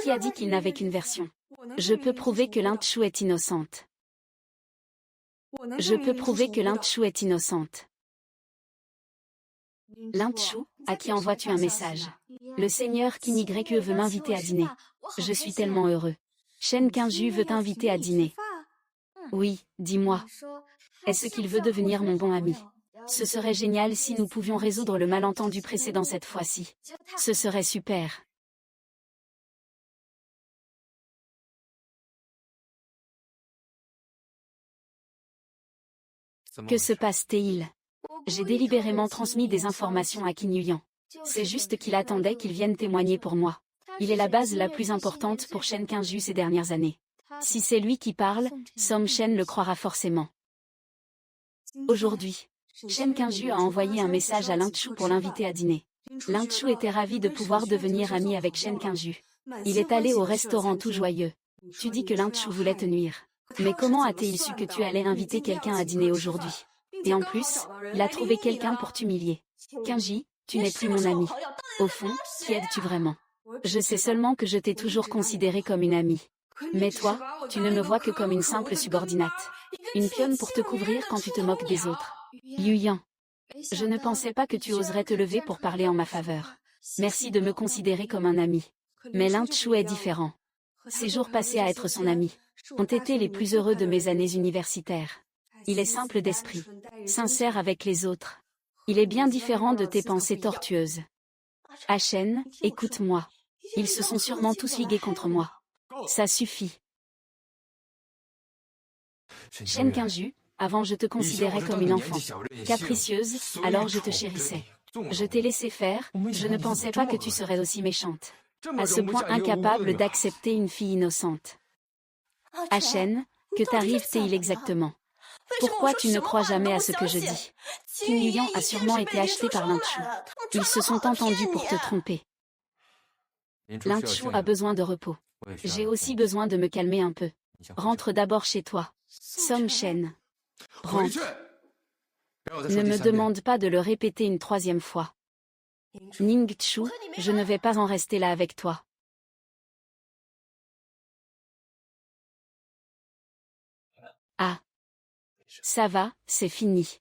Qui a dit qu'il n'avait qu'une version? Je peux prouver que Linju est innocente. Je peux prouver que Linju est innocente. Linju, à qui envoies-tu un message? Le seigneur Qinygre veut m'inviter à dîner. Je suis tellement heureux. Shen Qingyu veut t'inviter à dîner. Oui, dis-moi. Est-ce qu'il veut devenir mon bon ami? Ce serait génial si nous pouvions résoudre le malentendu précédent cette fois-ci. Ce serait super. Que se passe-t-il? J'ai délibérément transmis des informations à Qin Yuyan. C'est juste qu'il attendait qu'il vienne témoigner pour moi. Il est la base la plus importante pour Shen Qingyu ces dernières années. Si c'est lui qui parle, Somchen le croira forcément. Aujourd'hui, Shen Qingyu a envoyé un message à Linju pour l'inviter à dîner. Linju était ravi de pouvoir devenir ami avec Shen Qingyu. Il est allé au restaurant tout joyeux. Tu dis que Linju voulait te nuire. Mais comment a-t-il su que tu allais inviter quelqu'un à dîner aujourd'hui? Et en plus, il a trouvé quelqu'un pour t'humilier. Qingyu, tu n'es plus mon ami. Au fond, qui aides-tu vraiment? Je sais seulement que je t'ai toujours considéré comme une amie. Mais toi, tu ne me vois que comme une simple subordinate. Une pionne pour te couvrir quand tu te moques des autres. Yuyan, je ne pensais pas que tu oserais te lever pour parler en ma faveur. Merci de me considérer comme un ami. Mais Linju est différent. Ces jours passés à être son ami ont été les plus heureux de mes années universitaires. Il est simple d'esprit, sincère avec les autres. Il est bien différent de tes pensées tortueuses. Hachen, écoute-moi. Ils se sont sûrement tous ligués contre moi. Ça suffit. Shen Qingyu, avant je te considérais comme une enfant. Capricieuse, alors je te chérissais. Je t'ai laissé faire, je ne pensais pas que tu serais aussi méchante. À ce point incapable d'accepter une fille innocente. Hachen, que t'arrive-t-il exactement? Pourquoi tu ne crois jamais à ce que je dis? Qin Yuyan a sûrement été acheté par Linju. Ils se sont entendus pour te tromper. Linju a besoin de repos. J'ai aussi besoin de me calmer un peu. Rentre d'abord chez toi. Somchen. Rentre. Ne me demande pas de le répéter une troisième fois. Ningchu, je ne vais pas en rester là avec toi. Ah. Ça va, c'est fini.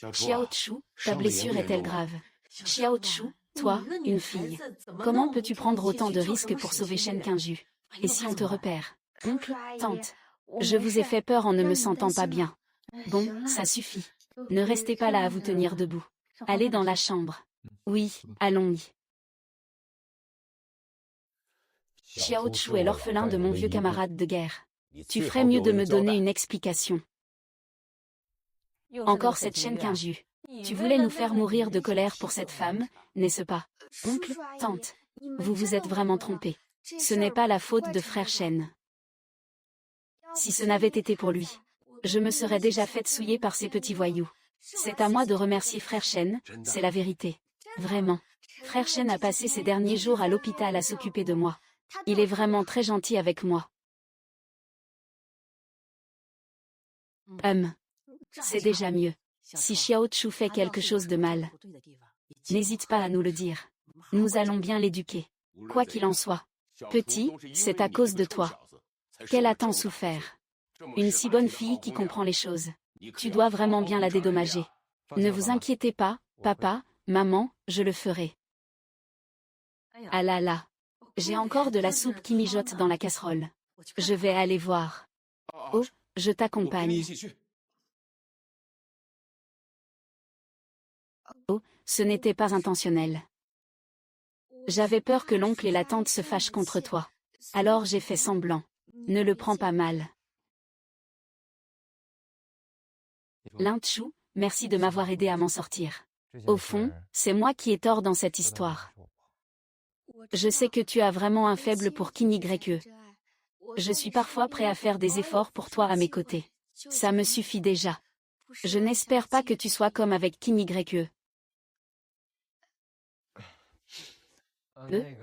Xiaochu, ta blessure est-elle grave? Xiaochu, toi, une fille. Comment peux-tu prendre autant de risques pour sauver Shen Qingyu? Et si on te repère? Oncle, tante. Je vous ai fait peur en ne me sentant pas bien. Bon, ça suffit. Ne restez pas là à vous tenir debout. Allez dans la chambre. Oui, allons-y. Xiao Chu est l'orphelin de mon vieux camarade de guerre. Tu ferais mieux de me donner une explication. Encore cette chaîne Qingju. Tu voulais nous faire mourir de colère pour cette femme, n'est-ce pas? Oncle, tante. Vous vous êtes vraiment trompés. Ce n'est pas la faute de frère Shen. Si ce n'avait été pour lui, je me serais déjà faite souiller par ces petits voyous. C'est à moi de remercier frère Shen, c'est la vérité. Vraiment. Frère Shen a passé ces derniers jours à l'hôpital à s'occuper de moi. Il est vraiment très gentil avec moi. C'est déjà mieux. Si Xiao Chu fait quelque chose de mal, n'hésite pas à nous le dire. Nous allons bien l'éduquer. Quoi qu'il en soit. Petit, c'est à cause de toi. Qu'elle a tant souffert. Une si bonne fille qui comprend les choses. Tu dois vraiment bien la dédommager. Ne vous inquiétez pas, papa, maman, je le ferai. Ah là là. J'ai encore de la soupe qui mijote dans la casserole. Je vais aller voir. Oh, je t'accompagne. Oh, ce n'était pas intentionnel. J'avais peur que l'oncle et la tante se fâchent contre toi. Alors j'ai fait semblant. Ne le prends pas mal. Lin Chu, merci de m'avoir aidé à m'en sortir. Au fond, c'est moi qui ai tort dans cette histoire. Je sais que tu as vraiment un faible pour Qin Yue. Je suis parfois prêt à faire des efforts pour toi à mes côtés. Ça me suffit déjà. Je n'espère pas que tu sois comme avec Qin Yue.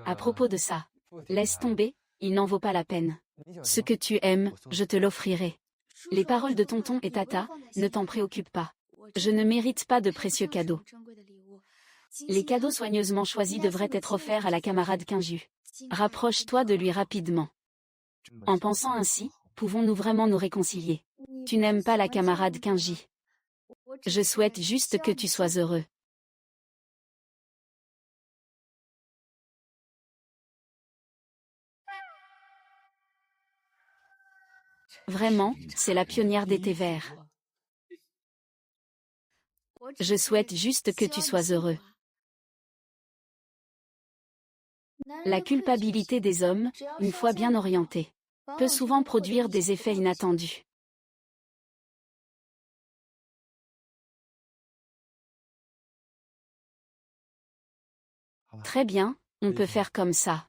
À propos de ça, laisse tomber, il n'en vaut pas la peine. Ce que tu aimes, je te l'offrirai. Les paroles de tonton et tata, ne t'en préoccupe pas. Je ne mérite pas de précieux cadeaux. Les cadeaux soigneusement choisis devraient être offerts à la camarade Qingju. Rapproche-toi de lui rapidement. En pensant ainsi, pouvons-nous vraiment nous réconcilier? Tu n'aimes pas la camarade Qingji. Je souhaite juste que tu sois heureux. Vraiment, c'est la pionnière des thés verts. Je souhaite juste que tu sois heureux. La culpabilité des hommes, une fois bien orientée, peut souvent produire des effets inattendus. Très bien, on peut faire comme ça.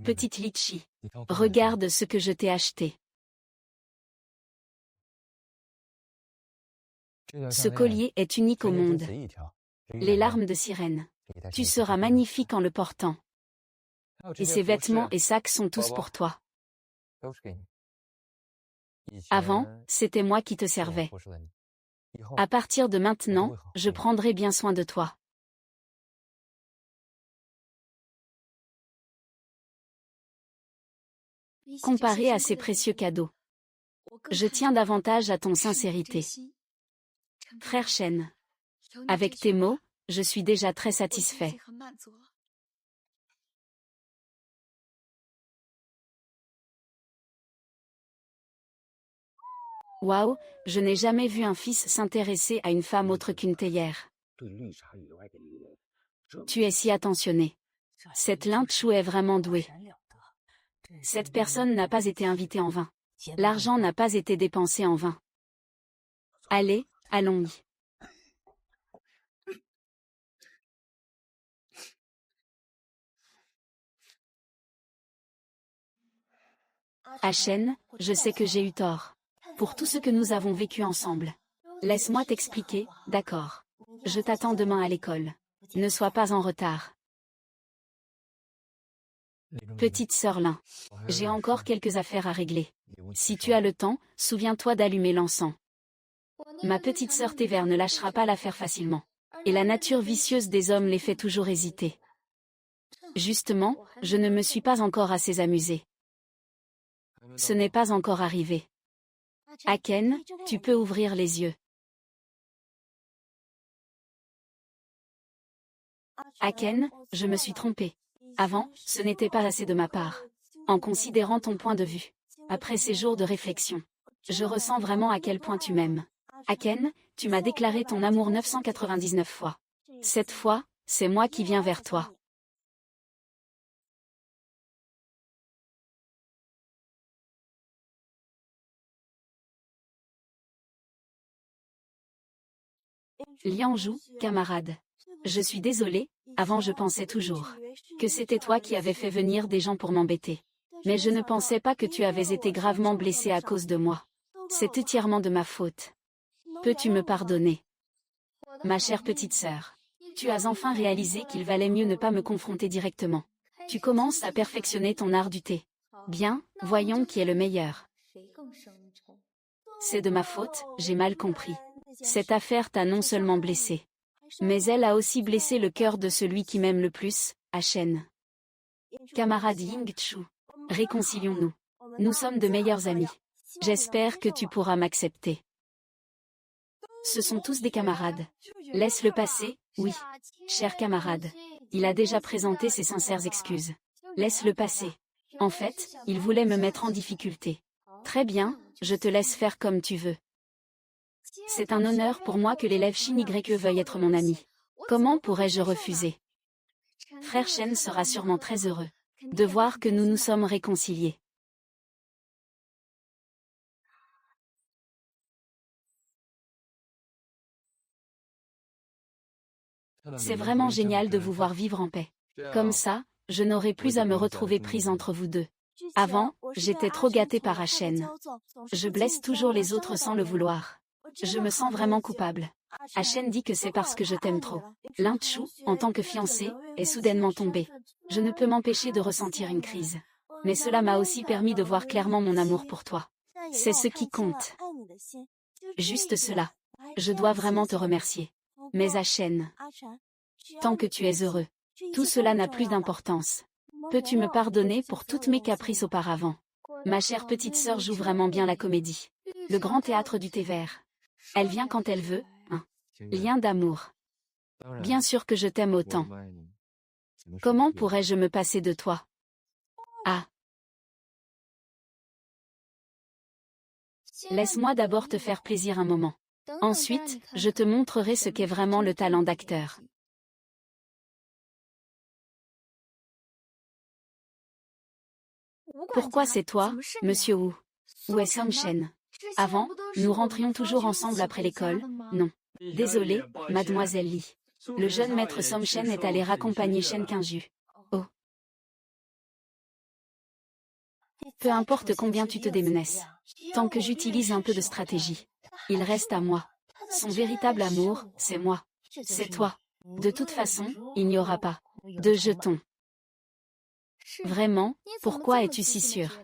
Petite Litchi, regarde ce que je t'ai acheté. Ce collier est unique au monde. Les larmes de sirène. Tu seras magnifique en le portant. Et ces vêtements et sacs sont tous pour toi. Avant, c'était moi qui te servais. À partir de maintenant, je prendrai bien soin de toi. Comparé à ces précieux cadeaux, je tiens davantage à ton sincérité. Frère Shen, avec tes mots, je suis déjà très satisfait. Waouh, je n'ai jamais vu un fils s'intéresser à une femme autre qu'une théière. Tu es si attentionné. Cette Lin Chu est vraiment douée. Cette personne n'a pas été invitée en vain. L'argent n'a pas été dépensé en vain. Allez, allons-y. Achen, je sais que j'ai eu tort. Pour tout ce que nous avons vécu ensemble. Laisse-moi t'expliquer, d'accord. Je t'attends demain à l'école. Ne sois pas en retard. Petite sœur Lin, j'ai encore quelques affaires à régler. Si tu as le temps, souviens-toi d'allumer l'encens. Ma petite sœur Téver ne lâchera pas l'affaire facilement. Et la nature vicieuse des hommes les fait toujours hésiter. Justement, je ne me suis pas encore assez amusée. Ce n'est pas encore arrivé. Aken, tu peux ouvrir les yeux. Aken, je me suis trompée. Avant, ce n'était pas assez de ma part. En considérant ton point de vue, après ces jours de réflexion, je ressens vraiment à quel point tu m'aimes. Aken, tu m'as déclaré ton amour 999 fois. Cette fois, c'est moi qui viens vers toi. Lianjou, camarade. Je suis désolée, avant je pensais toujours que c'était toi qui avais fait venir des gens pour m'embêter. Mais je ne pensais pas que tu avais été gravement blessé à cause de moi. C'est entièrement de ma faute. Peux-tu me pardonner? Ma chère petite sœur, tu as enfin réalisé qu'il valait mieux ne pas me confronter directement. Tu commences à perfectionner ton art du thé. Bien, voyons qui est le meilleur. C'est de ma faute, j'ai mal compris. Cette affaire t'a non seulement blessé, mais elle a aussi blessé le cœur de celui qui m'aime le plus, Achen. Camarade Ying Chu, réconcilions-nous. Nous sommes de meilleurs amis. J'espère que tu pourras m'accepter. Ce sont tous des camarades. Laisse-le passer, oui. Cher camarade. Il a déjà présenté ses sincères excuses. Laisse-le passer. En fait, il voulait me mettre en difficulté. Très bien, je te laisse faire comme tu veux. C'est un honneur pour moi que l'élève Shin YE veuille être mon ami. Comment pourrais-je refuser? Frère Shen sera sûrement très heureux de voir que nous nous sommes réconciliés. C'est vraiment génial de vous voir vivre en paix. Comme ça, je n'aurai plus à me retrouver prise entre vous deux. Avant, j'étais trop gâtée par Achen. Je blesse toujours les autres sans le vouloir. Je me sens vraiment coupable. Achen dit que c'est parce que je t'aime trop. Linchu, en tant que fiancé, est soudainement tombé. Je ne peux m'empêcher de ressentir une crise. Mais cela m'a aussi permis de voir clairement mon amour pour toi. C'est ce qui compte. Juste cela. Je dois vraiment te remercier. Mais Achen, tant que tu es heureux, tout cela n'a plus d'importance. Peux-tu me pardonner pour toutes mes caprices auparavant? Ma chère petite sœur joue vraiment bien la comédie. Le grand théâtre du thé vert. Elle vient quand elle veut, un lien d'amour. Bien sûr que je t'aime autant. Comment pourrais-je me passer de toi? Ah. Laisse-moi d'abord te faire plaisir un moment. Ensuite, je te montrerai ce qu'est vraiment le talent d'acteur. Pourquoi c'est toi, monsieur Wu? Où est Song Shen? Avant, nous rentrions toujours ensemble après l'école, non. Désolée, mademoiselle Li. Le jeune maître Song Shen est allé raccompagner Shen Qingju. Oh. Peu importe combien tu te démenesses. Tant que j'utilise un peu de stratégie. Il reste à moi. Son véritable amour, c'est moi. C'est toi. De toute façon, il n'y aura pas de jetons. Vraiment, pourquoi es-tu si sûr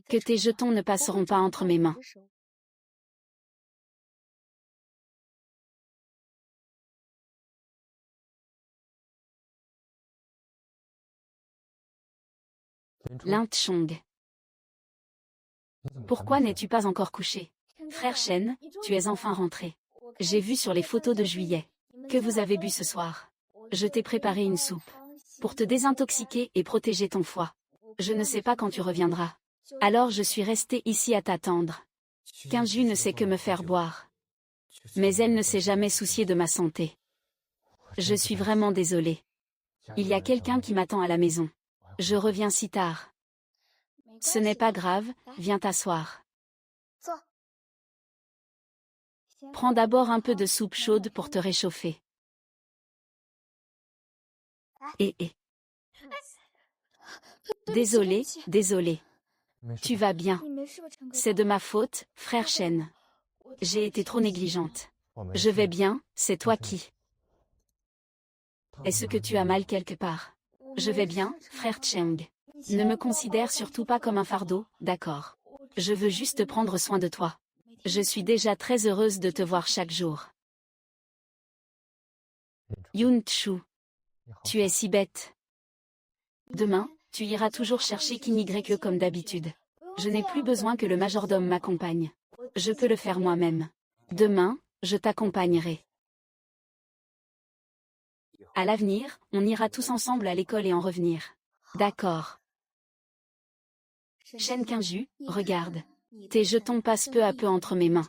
que tes jetons ne passeront pas entre mes mains? Lin Chong. Pourquoi n'es-tu pas encore couché? Frère Shen, tu es enfin rentré. J'ai vu sur les photos de juillet que vous avez bu ce soir. Je t'ai préparé une soupe pour te désintoxiquer et protéger ton foie. Je ne sais pas quand tu reviendras. Alors je suis restée ici à t'attendre. Qingju ne sait que me faire boire. Mais elle ne s'est jamais souciée de ma santé. Je suis vraiment désolée. Il y a quelqu'un qui m'attend à la maison. Je reviens si tard. Ce n'est pas grave, viens t'asseoir. Prends d'abord un peu de soupe chaude pour te réchauffer. Et. Désolé, désolé. Tu vas bien. C'est de ma faute, frère Shen. J'ai été trop négligente. Je vais bien, c'est toi qui. Est-ce que tu as mal quelque part? Je vais bien, frère Cheng. Ne me considère surtout pas comme un fardeau, d'accord? Je veux juste prendre soin de toi. Je suis déjà très heureuse de te voir chaque jour. Yun Chu. Tu es si bête. Demain, tu iras toujours chercher Kin YE comme d'habitude. Je n'ai plus besoin que le majordome m'accompagne. Je peux le faire moi-même. Demain, je t'accompagnerai. À l'avenir, on ira tous ensemble à l'école et en revenir. D'accord. Shen Qingju, regarde. Tes jetons passent peu à peu entre mes mains.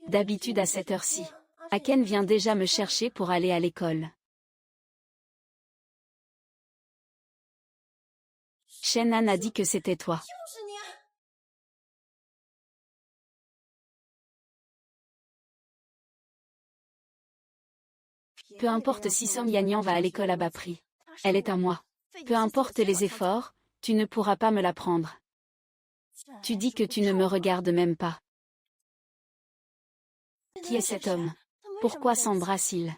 D'habitude à cette heure-ci, Aken vient déjà me chercher pour aller à l'école. Shen-Han a dit que c'était toi. Peu importe si Song Yanyan va à l'école à bas prix. Elle est à moi. Peu importe les efforts, tu ne pourras pas me la prendre. Tu dis que tu ne me regardes même pas. Qui est cet homme? Pourquoi s'embrasse-t-il?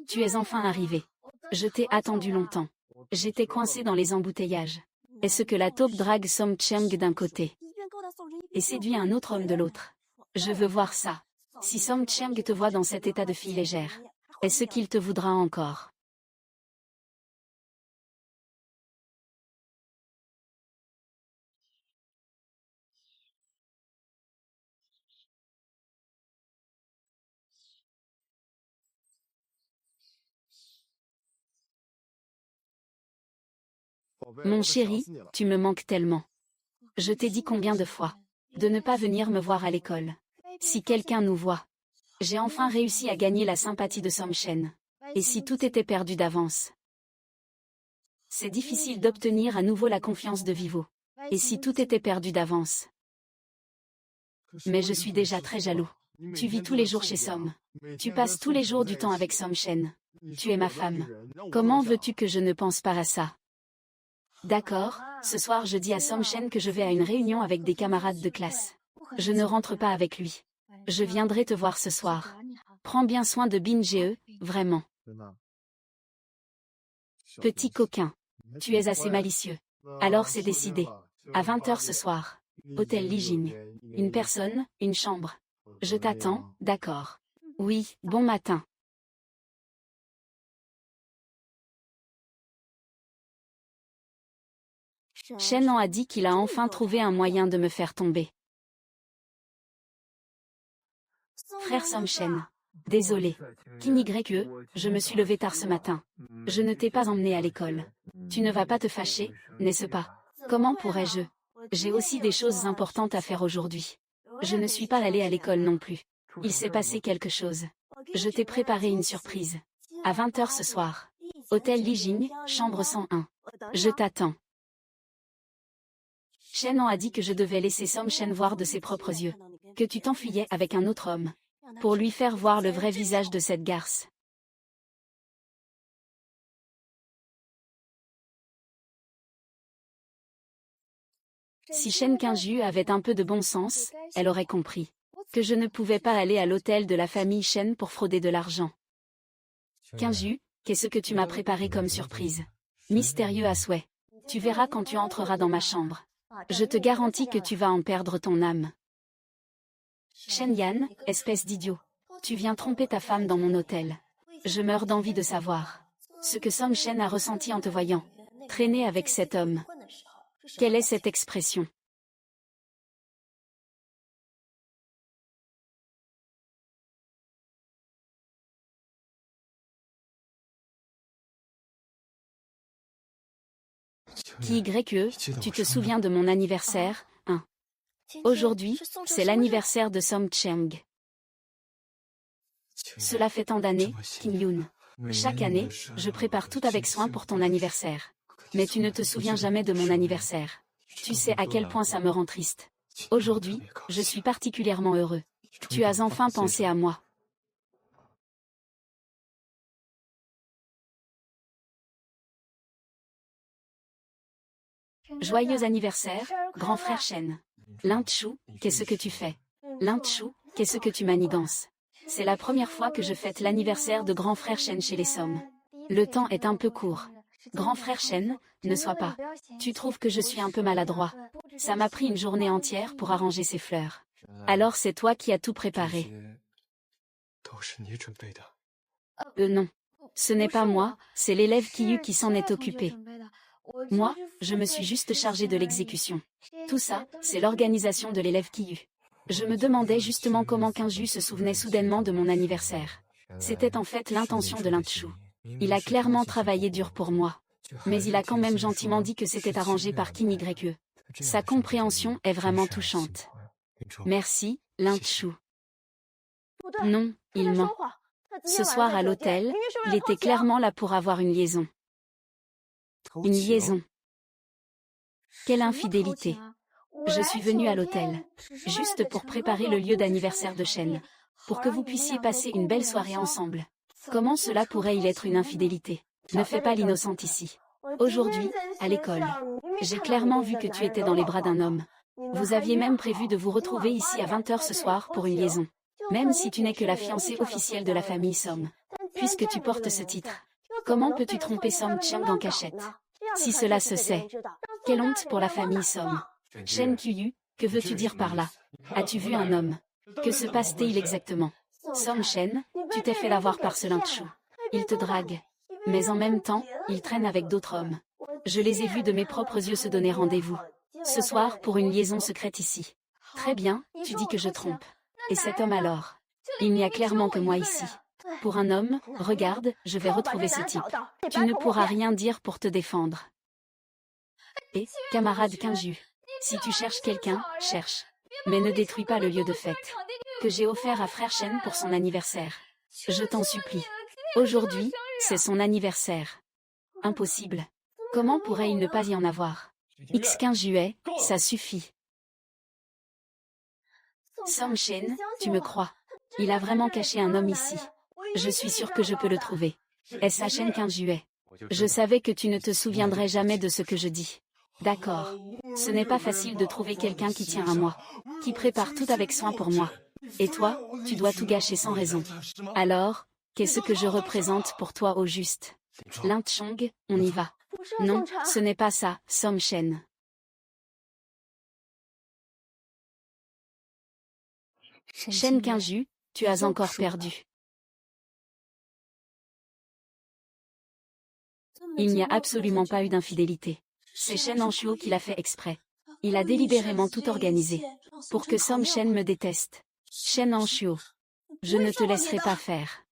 Tu es enfin arrivé. Je t'ai attendu longtemps. J'étais coincé dans les embouteillages. Est-ce que la taupe drague Song Cheng d'un côté et séduit un autre homme de l'autre? Je veux voir ça. Si Song Cheng te voit dans cet état de fille légère, est-ce qu'il te voudra encore? Mon chéri, tu me manques tellement. Je t'ai dit combien de fois de ne pas venir me voir à l'école. Si quelqu'un nous voit, j'ai enfin réussi à gagner la sympathie de Song Shen. Et si tout était perdu d'avance? C'est difficile d'obtenir à nouveau la confiance de Vivo. Et si tout était perdu d'avance? Mais je suis déjà très jaloux. Tu vis tous les jours chez Song. Tu passes tous les jours du temps avec Song Shen. Tu es ma femme. Comment veux-tu que je ne pense pas à ça? D'accord, ce soir je dis à Song Shen que je vais à une réunion avec des camarades de classe. Je ne rentre pas avec lui. Je viendrai te voir ce soir. Prends bien soin de Bin Jie, vraiment. Petit coquin. Tu es assez malicieux. Alors c'est décidé. À 20h ce soir. Hôtel Lijing. Une personne, une chambre. Je t'attends, d'accord. Oui, bon matin. Shen-Han a dit qu'il a enfin trouvé un moyen de me faire tomber. Frère Song Shen. Désolé. Qin je me suis levé tard ce matin. Je ne t'ai pas emmené à l'école. Tu ne vas pas te fâcher, n'est-ce pas? Comment pourrais-je? J'ai aussi des choses importantes à faire aujourd'hui. Je ne suis pas allée à l'école non plus. Il s'est passé quelque chose. Je t'ai préparé une surprise. À 20h ce soir. Hôtel Lijing, chambre 101. Je t'attends. Shen-Han a dit que je devais laisser Song Shen voir de ses propres yeux. Que tu t'enfuyais avec un autre homme. Pour lui faire voir le vrai visage de cette garce. Si Shen Qingju avait un peu de bon sens, elle aurait compris que je ne pouvais pas aller à l'hôtel de la famille Shen pour frauder de l'argent. Qingju, qu'est-ce que tu m'as préparé comme surprise? Mystérieux à souhait. Tu verras quand tu entreras dans ma chambre. Je te garantis que tu vas en perdre ton âme. Shen Yan, espèce d'idiot. Tu viens tromper ta femme dans mon hôtel. Je meurs d'envie de savoir ce que Song Shen a ressenti en te voyant traîner avec cet homme. Quelle est cette expression? Tu te souviens de mon anniversaire, hein? Aujourd'hui, c'est l'anniversaire de Song Cheng. Cela fait tant d'années, Kim Yoon. Chaque année, je prépare tout avec soin pour ton anniversaire. Mais tu ne te souviens jamais de mon anniversaire. Tu sais à quel point ça me rend triste. Aujourd'hui, je suis particulièrement heureux. Tu as enfin pensé à moi. Joyeux anniversaire, grand frère Shen. Lin-Chu, qu'est-ce que tu fais? Lin-Chu, qu'est-ce que tu manigances? C'est la première fois que je fête l'anniversaire de grand frère Shen chez les Song. Le temps est un peu court. Grand frère Shen, ne sois pas. Tu trouves que je suis un peu maladroit. Ça m'a pris une journée entière pour arranger ces fleurs. Alors c'est toi qui as tout préparé. Non. Ce n'est pas moi, c'est l'élève Kiyu qui s'en est occupé. Moi, je me suis juste chargée de l'exécution. Tout ça, c'est l'organisation de l'élève Kiyu. Je me demandais justement comment Qingju se souvenait soudainement de mon anniversaire. C'était en fait l'intention de Lin-Chu. Il a clairement travaillé dur pour moi. Mais il a quand même gentiment dit que c'était arrangé par Kim Ye. Sa compréhension est vraiment touchante. Merci, Lin-Chu. Non, il ment. Ce soir à l'hôtel, il était clairement là pour avoir une liaison. Une liaison. Quelle infidélité. Je suis venue à l'hôtel, juste pour préparer le lieu d'anniversaire de Shen, pour que vous puissiez passer une belle soirée ensemble. Comment cela pourrait-il être une infidélité? Ne fais pas l'innocente ici. Aujourd'hui, à l'école, j'ai clairement vu que tu étais dans les bras d'un homme. Vous aviez même prévu de vous retrouver ici à 20 h ce soir pour une liaison. Même si tu n'es que la fiancée officielle de la famille Som. Puisque tu portes ce titre. Comment peux-tu tromper Som Chiang en cachette? Si cela se sait. Quelle honte pour la famille Som. Shen Qiyu, que veux-tu dire par là? As-tu vu un homme? Que se passe-t-il exactement? Som Shen, tu t'es fait l'avoir par ce Lin-Chu. Il te drague. Mais en même temps, il traîne avec d'autres hommes. Je les ai vus de mes propres yeux se donner rendez-vous. Ce soir pour une liaison secrète ici. Très bien, tu dis que je trompe. Et cet homme alors? Il n'y a clairement que moi ici. Pour un homme, regarde, je vais retrouver ce type. Tu ne pourras rien dire pour te défendre. Et, camarade Kinju, si tu cherches quelqu'un, cherche. Mais ne détruis pas le lieu de fête que j'ai offert à frère Shen pour son anniversaire. Je t'en supplie. Aujourd'hui, c'est son anniversaire. Impossible. Comment pourrait-il ne pas y en avoir? X15 juillet, ça suffit. Som Shen, tu me crois? Il a vraiment caché un homme ici. Je suis sûre que je peux le trouver. SHN 15 juillet. Je savais que tu ne te souviendrais jamais de ce que je dis. D'accord. Ce n'est pas facile de trouver quelqu'un qui tient à moi, qui prépare tout avec soin pour moi. Et toi, tu dois tout gâcher sans raison. Alors, qu'est-ce que je représente pour toi au juste? Lin Chong, on y va. Non, ce n'est pas ça, Som Shen. Shen Kinju, tu as encore perdu. Il n'y a absolument pas eu d'infidélité. C'est Shen Anshuo qui l'a fait exprès. Il a délibérément tout organisé. Pour que Som Shen me déteste. Shen Anshuo. Je ne te laisserai pas faire.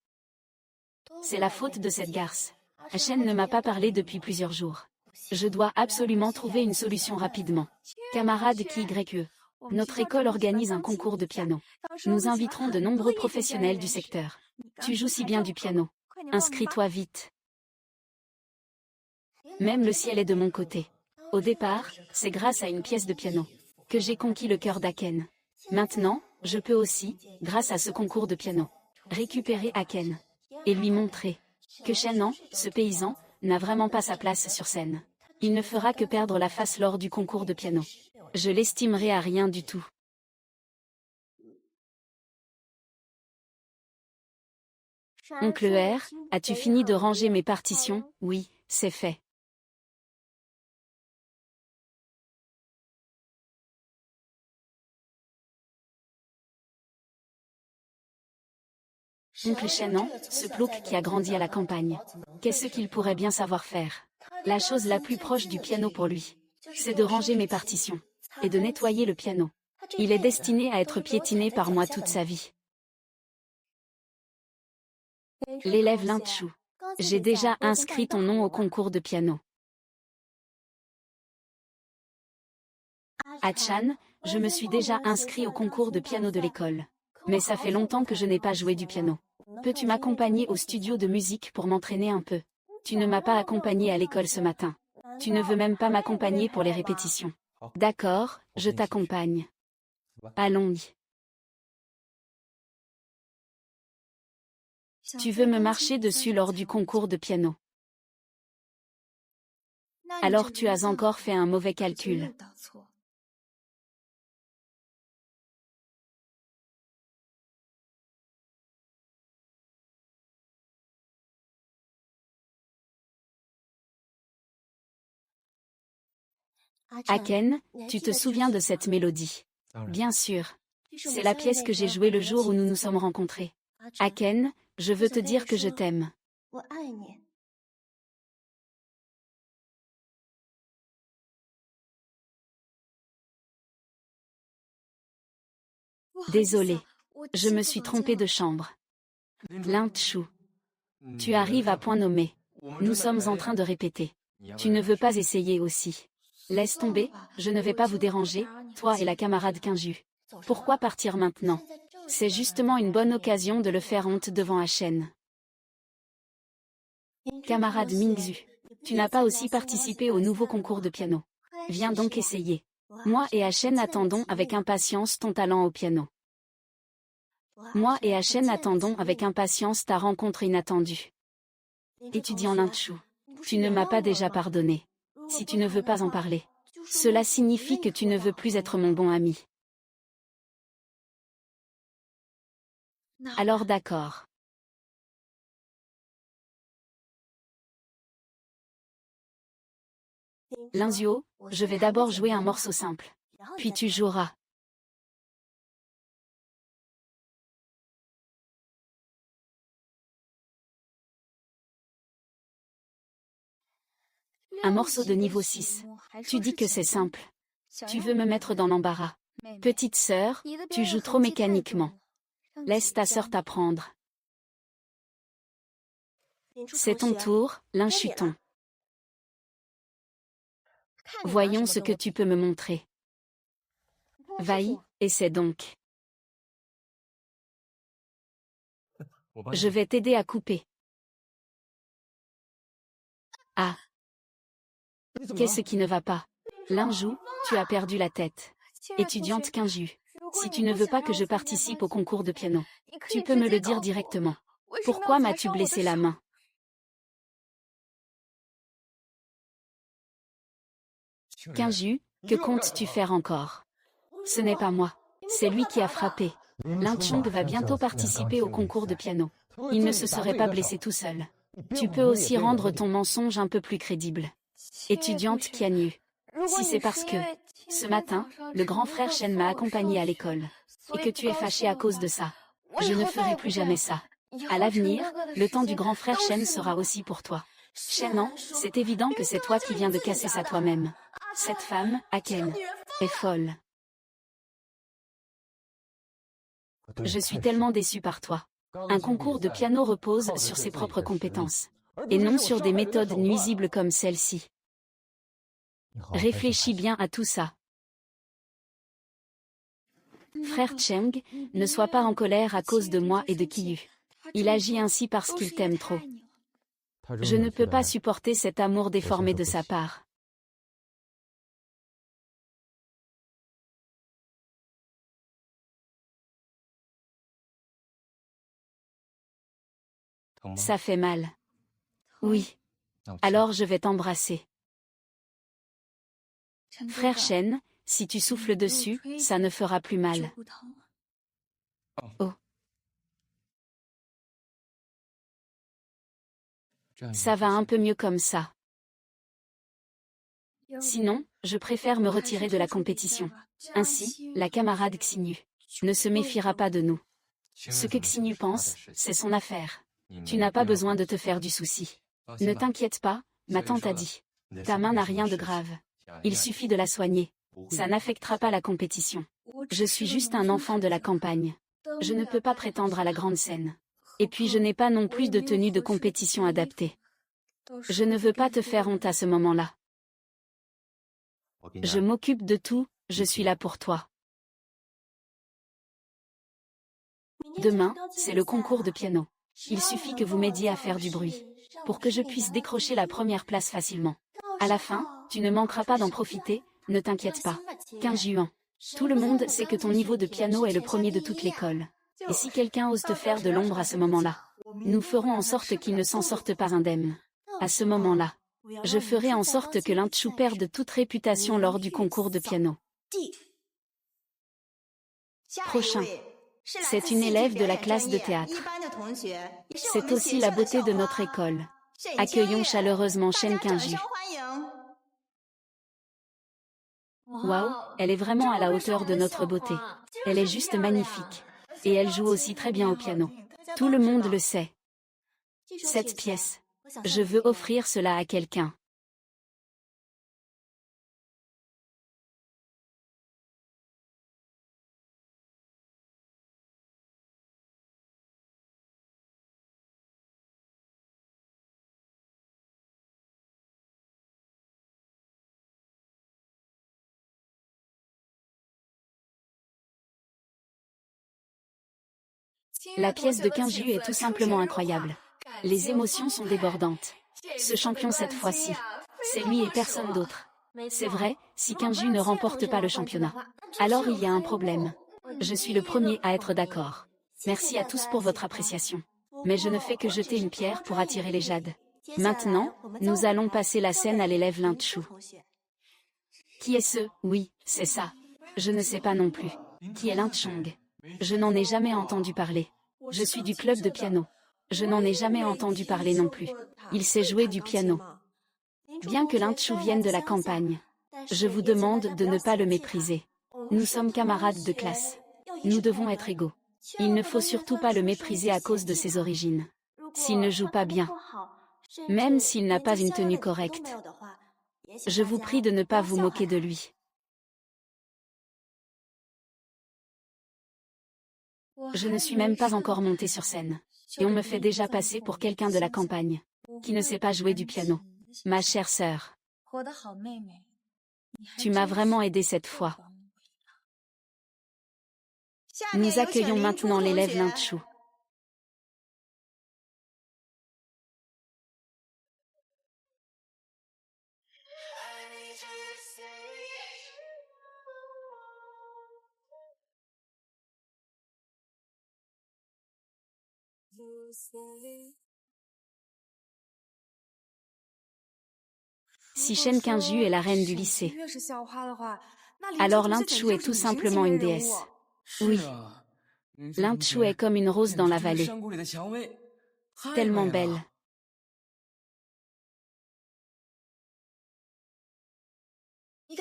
C'est la faute de cette garce. Shen ne m'a pas parlé depuis plusieurs jours. Je dois absolument trouver une solution rapidement. Camarade KYE. Notre école organise un concours de piano. Nous inviterons de nombreux professionnels du secteur. Tu joues si bien du piano. Inscris-toi vite. Même le ciel est de mon côté. Au départ, c'est grâce à une pièce de piano que j'ai conquis le cœur d'Aken. Maintenant, je peux aussi, grâce à ce concours de piano, récupérer Aken et lui montrer que Shen, ce paysan, n'a vraiment pas sa place sur scène. Il ne fera que perdre la face lors du concours de piano. Je l'estimerai à rien du tout. Oncle R, as-tu fini de ranger mes partitions? Oui, c'est fait. Oncle Shen, ce plouc qui a grandi à la campagne. Qu'est-ce qu'il pourrait bien savoir faire? La chose la plus proche du piano pour lui, c'est de ranger mes partitions et de nettoyer le piano. Il est destiné à être piétiné par moi toute sa vie. L'élève Lin-Chu. J'ai déjà inscrit ton nom au concours de piano. Achan, je me suis déjà inscrit au concours de piano de l'école. Mais ça fait longtemps que je n'ai pas joué du piano. Peux-tu m'accompagner au studio de musique pour m'entraîner un peu? Tu ne m'as pas accompagné à l'école ce matin. Tu ne veux même pas m'accompagner pour les répétitions. D'accord, je t'accompagne. Allons-y. Tu veux me marcher dessus lors du concours de piano. Alors tu as encore fait un mauvais calcul. Aken, tu te souviens de cette mélodie? Bien sûr. C'est la pièce que j'ai jouée le jour où nous nous sommes rencontrés. Aken, je veux te dire que je t'aime. Désolée. Je me suis trompée de chambre. Lin Chu. Tu arrives à point nommé. Nous sommes en train de répéter. Tu ne veux pas essayer aussi. Laisse tomber, je ne vais pas vous déranger, toi et la camarade Quinju. Pourquoi partir maintenant? C'est justement une bonne occasion de le faire honte devant Achen. Camarade Mingzhu, tu n'as pas aussi participé au nouveau concours de piano. Viens donc essayer. Moi et Achen attendons avec impatience ton talent au piano. Moi et Achen attendons avec impatience ta rencontre inattendue. Étudiant Lin Chu, tu ne m'as pas déjà pardonné. Si tu ne veux pas en parler, cela signifie que tu ne veux plus être mon bon ami. Alors d'accord. Linzio, je vais d'abord jouer un morceau simple. Puis tu joueras. Un morceau de niveau 6. Tu dis que c'est simple. Tu veux me mettre dans l'embarras. Petite sœur, tu joues trop mécaniquement. Laisse ta sœur t'apprendre. C'est ton tour, Lin Chuton. Voyons ce que tu peux me montrer. Vaï, essaie donc. Je vais t'aider à couper. Ah. Qu'est-ce qui ne va pas? Linjou, tu as perdu la tête. Étudiante Quinju. Si tu ne veux pas que je participe au concours de piano, tu peux me le dire directement. Pourquoi m'as-tu blessé la main? Quinju, que comptes-tu faire encore? Ce n'est pas moi. C'est lui qui a frappé. Lin Chung va bientôt participer au concours de piano. Il ne se serait pas blessé tout seul. Tu peux aussi rendre ton mensonge un peu plus crédible. Étudiante Qianyu. Si c'est parce que, ce matin, le grand frère Shen m'a accompagné à l'école, et que tu es fâché à cause de ça, je ne ferai plus jamais ça. À l'avenir, le temps du grand frère Shen sera aussi pour toi. Shen, c'est évident que c'est toi qui viens de casser ça toi-même. Cette femme, Aken, est folle. Je suis tellement déçue par toi. Un concours de piano repose sur ses propres compétences, et non sur des méthodes nuisibles comme celle-ci. Réfléchis bien à tout ça. Frère Cheng, ne sois pas en colère à cause de moi et de Qiyu. Il agit ainsi parce qu'il t'aime trop. Je ne peux pas supporter cet amour déformé de sa part. Ça fait mal. Oui. Alors je vais t'embrasser. Frère Shen, si tu souffles dessus, ça ne fera plus mal. Oh. Ça va un peu mieux comme ça. Sinon, je préfère me retirer de la compétition. Ainsi, la camarade Xinu ne se méfiera pas de nous. Ce que Xinu pense, c'est son affaire. Tu n'as pas besoin de te faire du souci. Ne t'inquiète pas, ma tante a dit. Ta main n'a rien de grave. Il suffit de la soigner. Ça n'affectera pas la compétition. Je suis juste un enfant de la campagne. Je ne peux pas prétendre à la grande scène. Et puis je n'ai pas non plus de tenue de compétition adaptée. Je ne veux pas te faire honte à ce moment-là. Je m'occupe de tout, je suis là pour toi. Demain, c'est le concours de piano. Il suffit que vous m'aidiez à faire du bruit, pour que je puisse décrocher la première place facilement. À la fin, tu ne manqueras pas d'en profiter, ne t'inquiète pas. 15 juin. Tout le monde sait que ton niveau de piano est le premier de toute l'école. Et si quelqu'un ose te faire de l'ombre à ce moment-là, nous ferons en sorte qu'il ne s'en sorte pas indemne. À ce moment-là, je ferai en sorte que Lin Chu perde toute réputation lors du concours de piano. Prochain. C'est une élève de la classe de théâtre. C'est aussi la beauté de notre école. Accueillons chaleureusement Shen Qinju. Waouh, elle est vraiment à la hauteur de notre beauté. Elle est juste magnifique. Et elle joue aussi très bien au piano. Tout le monde le sait. Cette pièce. Je veux offrir cela à quelqu'un. La pièce de Qingju est tout simplement incroyable. Les émotions sont débordantes. Ce champion cette fois-ci, c'est lui et personne d'autre. C'est vrai, si Qingju ne remporte pas le championnat, alors il y a un problème. Je suis le premier à être d'accord. Merci à tous pour votre appréciation. Mais je ne fais que jeter une pierre pour attirer les jades. Maintenant, nous allons passer la scène à l'élève Lin Chu. Qui est ce? Oui, c'est ça. Je ne sais pas non plus. Qui est Lin Chong? Je n'en ai jamais entendu parler. Je suis du club de piano. Je n'en ai jamais entendu parler non plus. Il sait jouer du piano. Bien que Lin Chu vienne de la campagne, je vous demande de ne pas le mépriser. Nous sommes camarades de classe. Nous devons être égaux. Il ne faut surtout pas le mépriser à cause de ses origines. S'il ne joue pas bien, même s'il n'a pas une tenue correcte, je vous prie de ne pas vous moquer de lui. Je ne suis même pas encore montée sur scène. Et on me fait déjà passer pour quelqu'un de la campagne, qui ne sait pas jouer du piano. Ma chère sœur, tu m'as vraiment aidé cette fois. Nous accueillons maintenant l'élève Lin Chu. Si Shen Qingju est la reine du lycée, alors Lin Chu est tout simplement une déesse. Oui, Lin Chu est comme une rose dans la vallée. Tellement belle.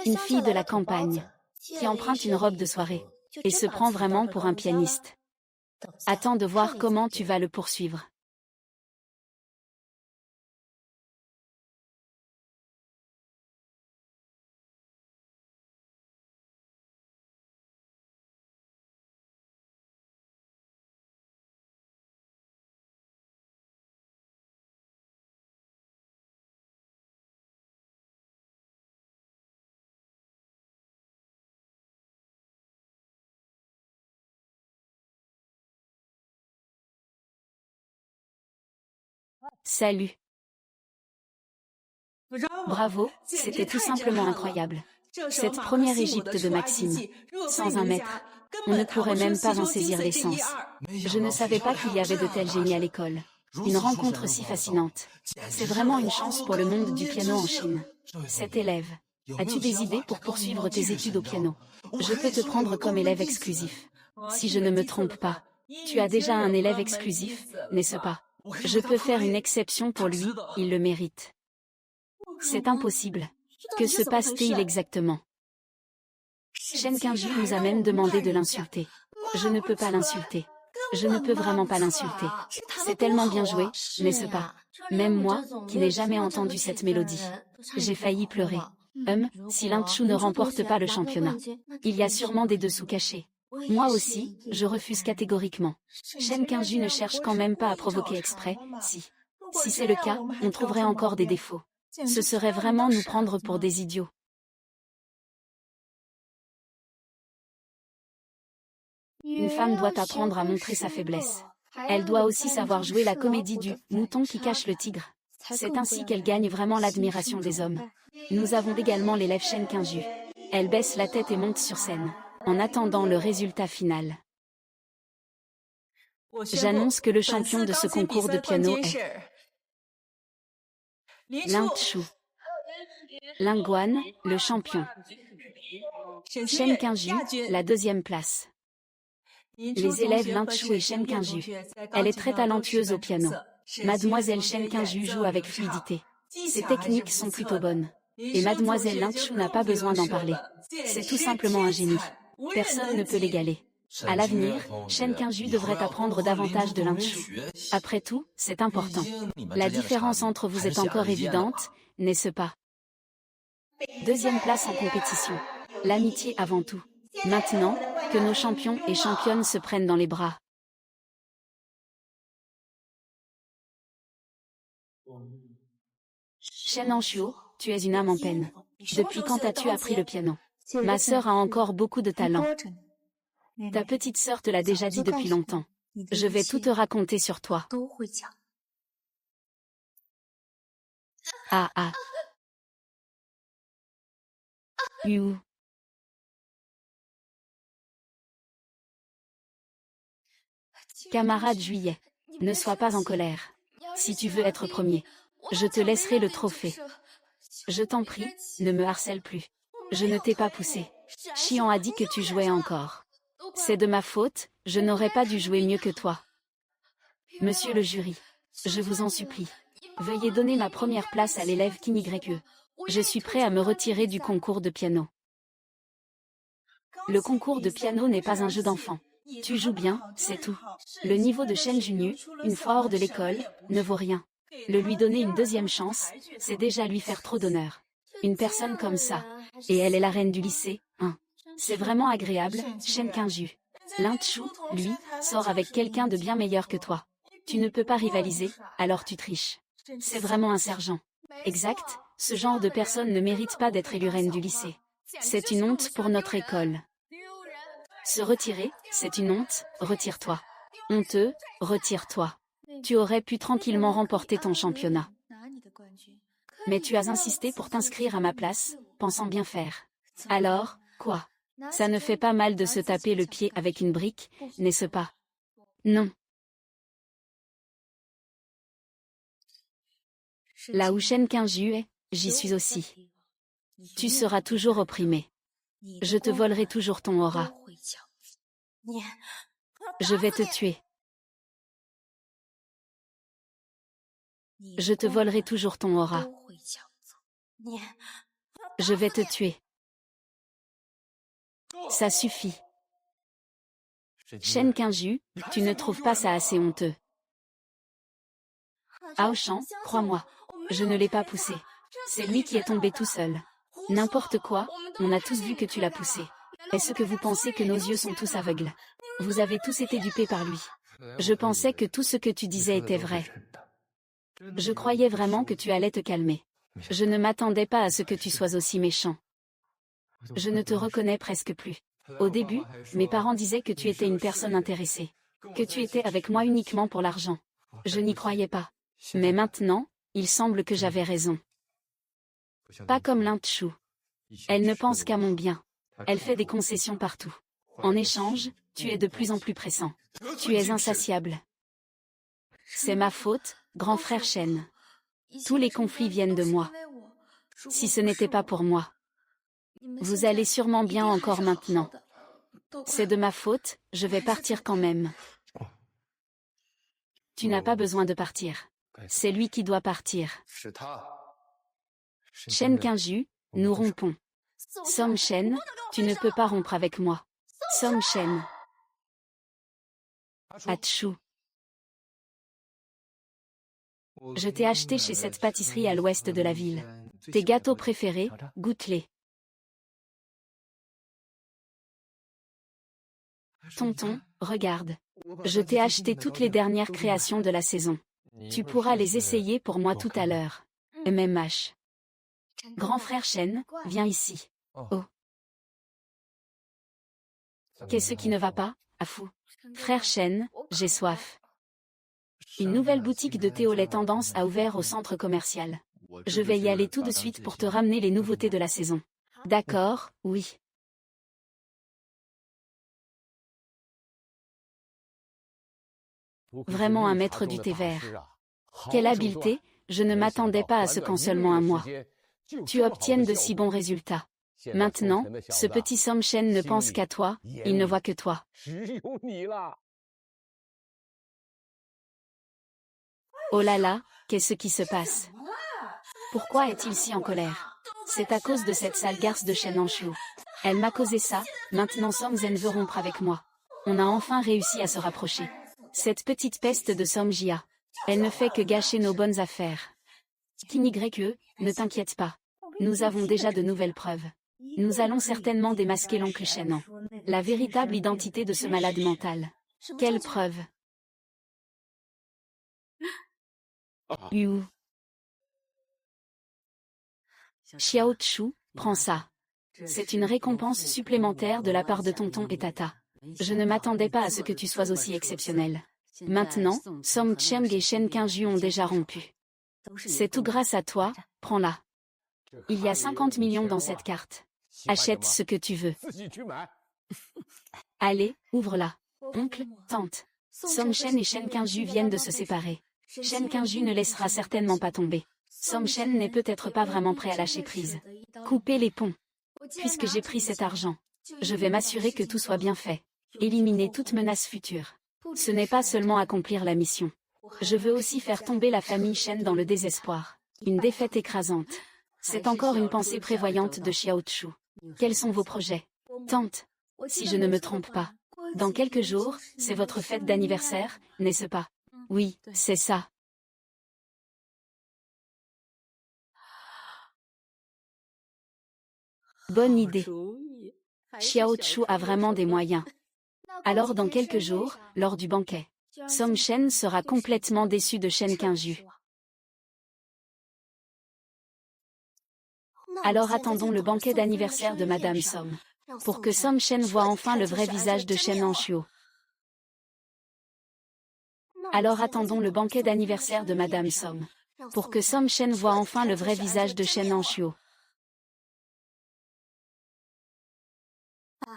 Une fille de la campagne, qui emprunte une robe de soirée, et se prend vraiment pour un pianiste. Attends de voir comment tu vas le poursuivre. Salut. Bravo, c'était tout simplement incroyable. Cette première Égypte de Maxime, sans un maître, on ne pourrait même pas en saisir l'essence. Je ne savais pas qu'il y avait de tels génies à l'école. Une rencontre si fascinante. C'est vraiment une chance pour le monde du piano en Chine. Cet élève, as-tu des idées pour poursuivre tes études au piano? Je peux te prendre comme élève exclusif. Si je ne me trompe pas, tu as déjà un élève exclusif, n'est-ce pas? Je peux faire une exception pour lui, il le mérite. C'est impossible. Que se passe-t-il exactement? Shen Qingju nous a même demandé de l'insulter. Je ne peux pas l'insulter. Je ne peux vraiment pas l'insulter. C'est tellement bien joué, n'est-ce pas? Même moi, qui n'ai jamais entendu cette mélodie, j'ai failli pleurer. Si Lin Chu ne remporte pas le championnat, il y a sûrement des dessous cachés. Moi aussi, je refuse catégoriquement. Shen Qingju ne cherche quand même pas à provoquer exprès, si. Si c'est le cas, on trouverait encore des défauts. Ce serait vraiment nous prendre pour des idiots. Une femme doit apprendre à montrer sa faiblesse. Elle doit aussi savoir jouer la comédie du « mouton qui cache le tigre ». C'est ainsi qu'elle gagne vraiment l'admiration des hommes. Nous avons également l'élève Shen Qingju. Elle baisse la tête et monte sur scène, en attendant le résultat final. J'annonce que le champion de ce concours de piano est Lin Chu. Lin Guan, le champion. Shen Qingju, la deuxième place. Les élèves Lin Chu et Shen Qingju. Elle est très talentueuse au piano. Mademoiselle Shen Qingju joue avec fluidité. Ses techniques sont plutôt bonnes. Et Mademoiselle Lin Chu n'a pas besoin d'en parler. C'est tout simplement un génie. Personne ne peut l'égaler. À l'avenir, Shen Qingju devrait apprendre davantage de Lin Chu. Après tout, c'est important. La différence entre vous est encore évidente, n'est-ce pas? Deuxième place en compétition. L'amitié avant tout. Maintenant, que nos champions et championnes se prennent dans les bras. Shen Anxuo, tu es une âme en peine. Depuis quand as-tu appris le piano? Ma sœur a encore beaucoup de talent. Ta petite sœur te l'a déjà dit depuis longtemps. Je vais tout te raconter sur toi. 都会讲。 Ah ah. You. Camarade Juillet. Ne sois pas en colère. Si tu veux être premier, je te laisserai le trophée. Je t'en prie, ne me harcèle plus. Je ne t'ai pas poussé. Chian a dit que tu jouais encore. C'est de ma faute, je n'aurais pas dû jouer mieux que toi. Monsieur le jury, je vous en supplie. Veuillez donner ma première place à l'élève Kinygre. Je suis prêt à me retirer du concours de piano. Le concours de piano n'est pas un jeu d'enfant. Tu joues bien, c'est tout. Le niveau de Shen Junyu, une fois hors de l'école, ne vaut rien. Le lui donner une deuxième chance, c'est déjà lui faire trop d'honneur. Une personne comme ça. Et elle est la reine du lycée, hein. C'est vraiment agréable, Shen Qingju. Lin-Chu, lui, sort avec quelqu'un de bien meilleur que toi. Tu ne peux pas rivaliser, alors tu triches. C'est vraiment un sergent. Exact, ce genre de personne ne mérite pas d'être élue reine du lycée. C'est une honte pour notre école. Se retirer, c'est une honte, retire-toi. Honteux, retire-toi. Tu aurais pu tranquillement remporter ton championnat. Mais tu as insisté pour t'inscrire à ma place, pensant bien faire. Alors, quoi? Ça ne fait pas mal de se taper le pied avec une brique, n'est-ce pas? Non. Là où Shen Qingju est, j'y suis aussi. Tu seras toujours opprimé. Je te volerai toujours ton aura. Je vais te tuer. Je te volerai toujours ton aura. Je vais te tuer. Ça suffit. Shen Qingju, tu ne trouves pas ça assez honteux? Aoshan, crois-moi, je ne l'ai pas poussé. C'est lui qui est tombé tout seul. N'importe quoi, on a tous vu que tu l'as poussé. Est-ce que vous pensez que nos yeux sont tous aveugles? Vous avez tous été dupés par lui. Je pensais que tout ce que tu disais était vrai. Je croyais vraiment que tu allais te calmer. Je ne m'attendais pas à ce que tu sois aussi méchant. Je ne te reconnais presque plus. Au début, mes parents disaient que tu étais une personne intéressée. Que tu étais avec moi uniquement pour l'argent. Je n'y croyais pas. Mais maintenant, il semble que j'avais raison. Pas comme Lin-Chu. Elle ne pense qu'à mon bien. Elle fait des concessions partout. En échange, tu es de plus en plus pressant. Tu es insatiable. C'est ma faute, grand frère Shen. Tous les conflits viennent de moi. Si ce n'était pas pour moi. Vous allez sûrement bien encore maintenant. C'est de ma faute, je vais partir quand même. Tu n'as pas besoin de partir. C'est lui qui doit partir. Shen Qingju, nous rompons. Song Shen, tu ne peux pas rompre avec moi. Song Shen. Achu. Je t'ai acheté chez cette pâtisserie à l'ouest de la ville. Tes gâteaux préférés, goûte-les. Tonton, regarde. Je t'ai acheté toutes les dernières créations de la saison. Tu pourras les essayer pour moi tout à l'heure. MMH. Grand frère Shen, viens ici. Oh. Qu'est-ce qui ne va pas, Afu? Frère Shen, j'ai soif. Une nouvelle boutique de thé au lait tendance a ouvert au centre commercial. Je vais y aller tout de suite pour te ramener les nouveautés de la saison. D'accord, oui. Vraiment un maître du thé vert. Quelle habileté, je ne m'attendais pas à ce qu'en seulement un mois. Tu obtiennes de si bons résultats. Maintenant, ce petit Song Shen ne pense qu'à toi, il ne voit que toi. Oh là là, qu'est-ce qui se passe? Pourquoi est-il si en colère? C'est à cause de cette sale garce de Shen Anshu. Elle m'a causé ça, maintenant Song Zhen veut rompre avec moi. On a enfin réussi à se rapprocher. Cette petite peste de Song Jia. Elle ne fait que gâcher nos bonnes affaires. Kinygre, ne t'inquiète pas. Nous avons déjà de nouvelles preuves. Nous allons certainement démasquer l'oncle Shen. La véritable identité de ce malade mental. Quelle preuve? You. Xiao Chu, prends ça. C'est une récompense supplémentaire de la part de tonton et tata. Je ne m'attendais pas à ce que tu sois aussi exceptionnel. Maintenant, Song Cheng et Shen Qingju ont déjà rompu. C'est tout grâce à toi, prends-la. Il y a 50 millions dans cette carte. Achète ce que tu veux. Allez, ouvre-la. Oncle, tante. Song Shen et Shen Qingju viennent de se séparer. Shen Qingju ne laissera certainement pas tomber. Song Shen n'est peut-être pas vraiment prêt à lâcher prise. Coupez les ponts. Puisque j'ai pris cet argent, je vais m'assurer que tout soit bien fait. Éliminer toute menace future. Ce n'est pas seulement accomplir la mission. Je veux aussi faire tomber la famille Shen dans le désespoir. Une défaite écrasante. C'est encore une pensée prévoyante de Xiao Chu. Quels sont vos projets? Tante, si je ne me trompe pas. Dans quelques jours, c'est votre fête d'anniversaire, n'est-ce pas? Oui, c'est ça. Bonne idée. Xiao Chu a vraiment des moyens. Alors dans quelques jours, lors du banquet, Song Shen sera complètement déçu de Shen Qingju. Alors attendons le banquet d'anniversaire de Madame Song, pour que Song Shen voie enfin le vrai visage de Shen Anxuo. Alors attendons le banquet d'anniversaire de Madame Song, pour que Song Shen voie enfin le vrai visage de Shen Anxuo.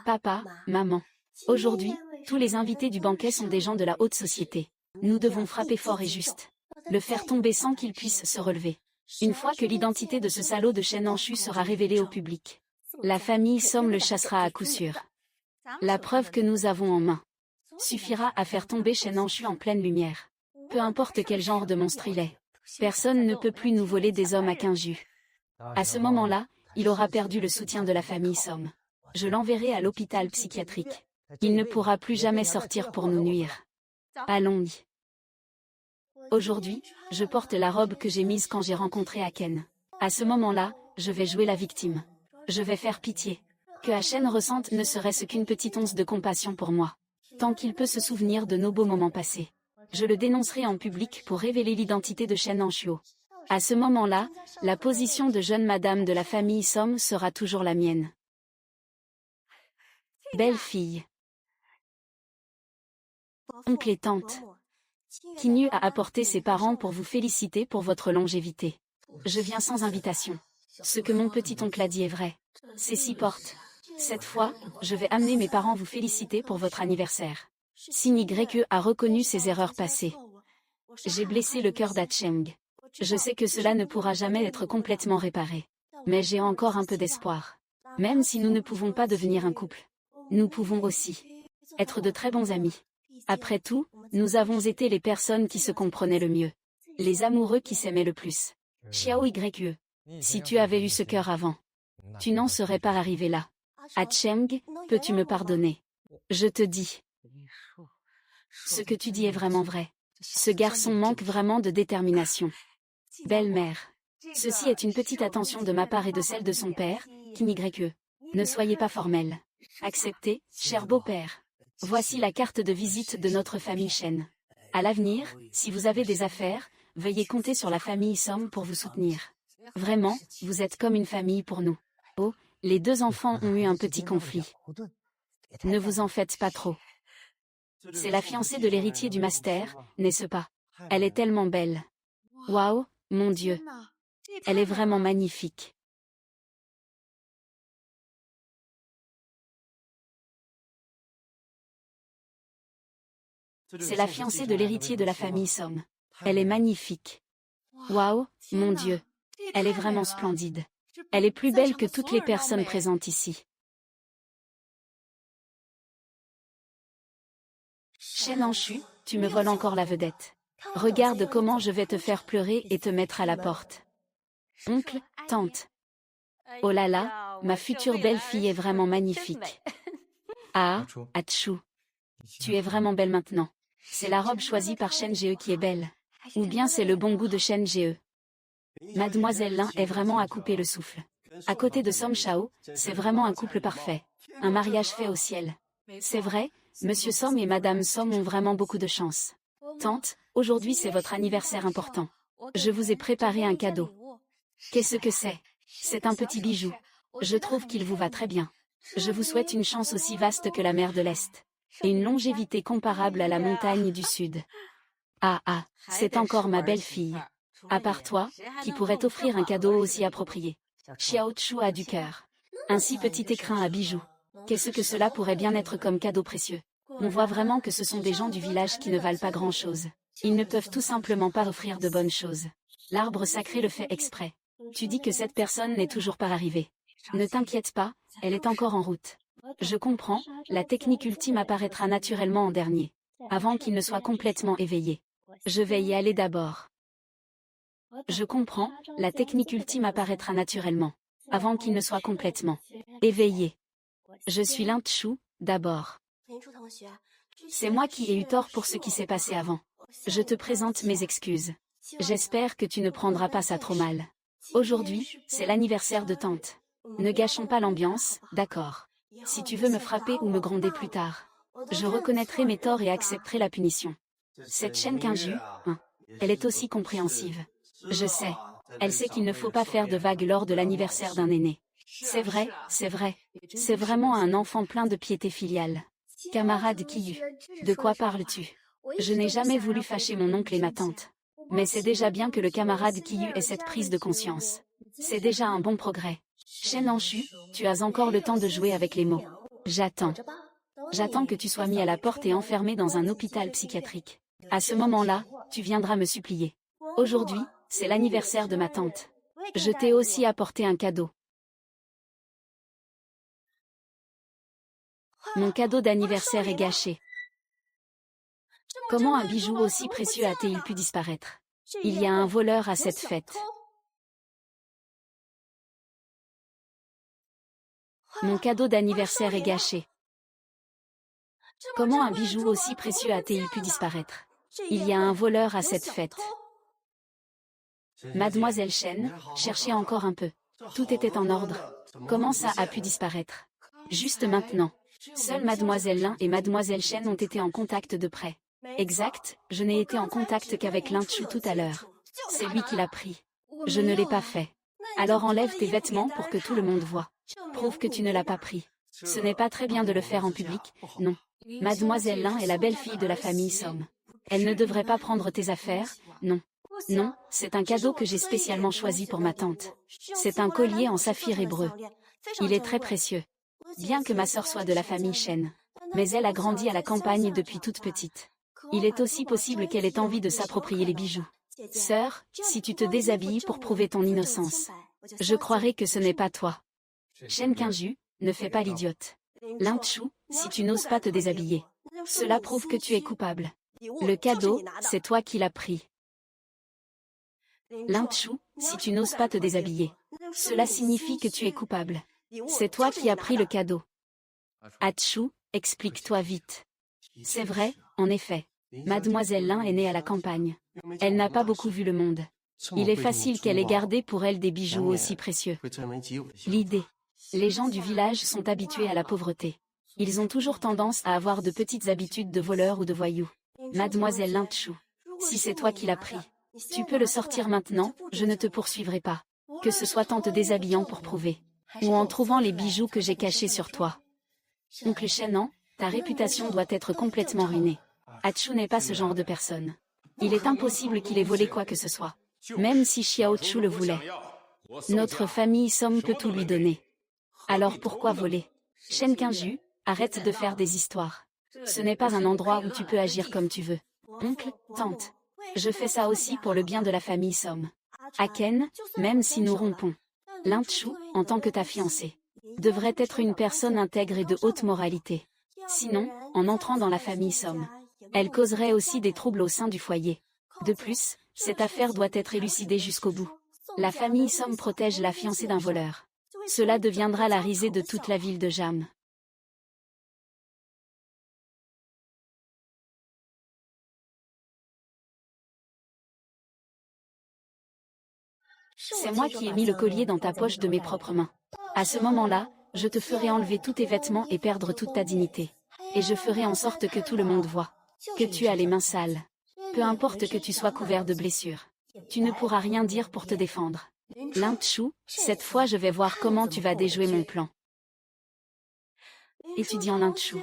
Papa, maman. Aujourd'hui, tous les invités du banquet sont des gens de la haute société. Nous devons frapper fort et juste. Le faire tomber sans qu'il puisse se relever. Une fois que l'identité de ce salaud de Shen Anxu sera révélée au public, la famille Song le chassera à coup sûr. La preuve que nous avons en main suffira à faire tomber Shen Anxu en pleine lumière. Peu importe quel genre de monstre il est. Personne ne peut plus nous voler des hommes à Qingju. À ce moment-là, il aura perdu le soutien de la famille Song. Je l'enverrai à l'hôpital psychiatrique. Il ne pourra plus jamais sortir pour nous nuire. Allons-y. Aujourd'hui, je porte la robe que j'ai mise quand j'ai rencontré Aken. À ce moment-là, je vais jouer la victime. Je vais faire pitié. Que Achen ressente ne serait-ce qu'une petite once de compassion pour moi. Tant qu'il peut se souvenir de nos beaux moments passés. Je le dénoncerai en public pour révéler l'identité de Shen Anxuo. À ce moment-là, la position de jeune madame de la famille Song sera toujours la mienne. Belle fille. Oncle et tante. Qingyu a apporté ses parents pour vous féliciter pour votre longévité. Je viens sans invitation. Ce que mon petit-oncle a dit est vrai. C'est si porte. Cette fois, je vais amener mes parents vous féliciter pour votre anniversaire. Sin YE a reconnu ses erreurs passées. J'ai blessé le cœur d'Acheng. Je sais que cela ne pourra jamais être complètement réparé. Mais j'ai encore un peu d'espoir. Même si nous ne pouvons pas devenir un couple, nous pouvons aussi être de très bons amis. Après tout, nous avons été les personnes qui se comprenaient le mieux. Les amoureux qui s'aimaient le plus. Xiao YE. Si tu avais eu ce cœur avant, tu n'en serais pas arrivé là. Acheng, peux-tu me pardonner? Je te dis. Ce que tu dis est vraiment vrai. Ce garçon manque vraiment de détermination. Belle-mère. Ceci est une petite attention de ma part et de celle de son père, Qin YE. Ne soyez pas formel. Acceptez, cher beau-père. Voici la carte de visite de notre famille Shen. À l'avenir, si vous avez des affaires, veuillez compter sur la famille Song pour vous soutenir. Vraiment, vous êtes comme une famille pour nous. Oh, les deux enfants ont eu un petit conflit. Ne vous en faites pas trop. C'est la fiancée de l'héritier du master, n'est-ce pas? Elle est tellement belle. Waouh, mon Dieu. Elle est vraiment magnifique. C'est la fiancée de l'héritier de la famille Song. Elle est magnifique. Waouh, mon Dieu. Elle est vraiment splendide. Elle est plus belle que toutes les personnes présentes ici. Shen Anxu, tu me voles encore la vedette. Regarde comment je vais te faire pleurer et te mettre à la porte. Oncle, tante. Oh là là, ma future belle-fille est vraiment magnifique. Ah, Achu. Tu es vraiment belle maintenant. C'est la robe choisie par Shen Ge qui est belle. Ou bien c'est le bon goût de Shen Ge. Mademoiselle Lin est vraiment à couper le souffle. À côté de Song Shao, c'est vraiment un couple parfait. Un mariage fait au ciel. C'est vrai, Monsieur Song et Madame Song ont vraiment beaucoup de chance. Tante, aujourd'hui c'est votre anniversaire important. Je vous ai préparé un cadeau. Qu'est-ce que c'est? C'est un petit bijou. Je trouve qu'il vous va très bien. Je vous souhaite une chance aussi vaste que la mer de l'Est. et une longévité comparable à la montagne du sud. Ah ah, c'est encore ma belle-fille. À part toi, qui pourrait t'offrir un cadeau aussi approprié. Xiao Chu a du cœur. Un si petit écrin à bijoux. Qu'est-ce que cela pourrait bien être comme cadeau précieux? On voit vraiment que ce sont des gens du village qui ne valent pas grand-chose. Ils ne peuvent tout simplement pas offrir de bonnes choses. L'arbre sacré le fait exprès. Tu dis que cette personne n'est toujours pas arrivée. Ne t'inquiète pas, elle est encore en route. Je comprends, la technique ultime apparaîtra naturellement en dernier, avant qu'il ne soit complètement éveillé. Je vais y aller d'abord. Je comprends, la technique ultime apparaîtra naturellement, avant qu'il ne soit complètement éveillé. Je suis Lin Chu, d'abord. C'est moi qui ai eu tort pour ce qui s'est passé avant. Je te présente mes excuses. J'espère que tu ne prendras pas ça trop mal. Aujourd'hui, c'est l'anniversaire de tante. Ne gâchons pas l'ambiance, d'accord? Si tu veux me frapper ou me gronder plus tard, je reconnaîtrai mes torts et accepterai la punition. Cette Chen Qingju, elle est aussi compréhensive. Je sais. Elle sait qu'il ne faut pas faire de vagues lors de l'anniversaire d'un aîné. C'est vrai, c'est vrai. C'est vraiment un enfant plein de piété filiale. Camarade Kiyu, de quoi parles-tu? Je n'ai jamais voulu fâcher mon oncle et ma tante. Mais c'est déjà bien que le camarade Kiyu ait cette prise de conscience. C'est déjà un bon progrès. Shen Anshu, tu as encore le temps de jouer avec les mots. J'attends. J'attends que tu sois mis à la porte et enfermé dans un hôpital psychiatrique. À ce moment-là, tu viendras me supplier. Aujourd'hui, c'est l'anniversaire de ma tante. Je t'ai aussi apporté un cadeau. Mon cadeau d'anniversaire est gâché. Comment un bijou aussi précieux a-t-il pu disparaître? Il y a un voleur à cette fête. Mon cadeau d'anniversaire est gâché. Comment un bijou aussi précieux a-t-il pu disparaître? Il y a un voleur à cette fête. Mademoiselle Chen, cherchez encore un peu. Tout était en ordre. Comment ça a pu disparaître? Juste maintenant. Seules Mademoiselle Lin et Mademoiselle Chen ont été en contact de près. Exact, je n'ai été en contact qu'avec Lin Chu tout à l'heure. C'est lui qui l'a pris. Je ne l'ai pas fait. Alors enlève tes vêtements pour que tout le monde voie. Prouve que tu ne l'as pas pris. Ce n'est pas très bien de le faire en public, non. Mademoiselle Lin est la belle-fille de la famille Somme. Elle ne devrait pas prendre tes affaires, non. Non, c'est un cadeau que j'ai spécialement choisi pour ma tante. C'est un collier en saphir hébreu. Il est très précieux. Bien que ma sœur soit de la famille Chen. Mais elle a grandi à la campagne depuis toute petite. Il est aussi possible qu'elle ait envie de s'approprier les bijoux. Sœur, si tu te déshabilles pour prouver ton innocence, je croirais que ce n'est pas toi. Chen Qingju, ne fais pas l'idiote. Lin Chu, si tu n'oses pas te déshabiller, cela prouve que tu es coupable. Le cadeau, c'est toi qui l'as pris. Lin Chu, si tu n'oses pas te déshabiller, cela signifie que tu es coupable. C'est toi qui as pris le cadeau. Achu, explique-toi vite. C'est vrai, en effet. Mademoiselle Lin est née à la campagne. Elle n'a pas beaucoup vu le monde. Il est facile qu'elle ait gardé pour elle des bijoux aussi précieux. L'idée. Les gens du village sont habitués à la pauvreté. Ils ont toujours tendance à avoir de petites habitudes de voleurs ou de voyous. Mademoiselle Lin Chu, si c'est toi qui l'as pris, tu peux le sortir maintenant, je ne te poursuivrai pas. Que ce soit en te déshabillant pour prouver, ou en trouvant les bijoux que j'ai cachés sur toi. Oncle Shenan, ta réputation doit être complètement ruinée. Achu n'est pas ce genre de personne. Il est impossible qu'il ait volé quoi que ce soit. Même si Xiao Chu le voulait. Notre famille Somme peut tout lui donner. Alors pourquoi voler? Chen Qingju, arrête de faire des histoires. Ce n'est pas un endroit où tu peux agir comme tu veux. Oncle, tante. Je fais ça aussi pour le bien de la famille Somme. Aken, même si nous rompons. Lin Chu, en tant que ta fiancée, devrait être une personne intègre et de haute moralité. Sinon, en entrant dans la famille Somme, elle causerait aussi des troubles au sein du foyer. De plus, cette affaire doit être élucidée jusqu'au bout. La famille Somme protège la fiancée d'un voleur. Cela deviendra la risée de toute la ville de Jam. C'est moi qui ai mis le collier dans ta poche de mes propres mains. À ce moment-là, je te ferai enlever tous tes vêtements et perdre toute ta dignité. Et je ferai en sorte que tout le monde voie que tu as les mains sales. Peu importe que tu sois couvert de blessures. Tu ne pourras rien dire pour te défendre. Lin Chu, cette fois je vais voir comment tu vas déjouer mon plan. Étudiant Lin Chu,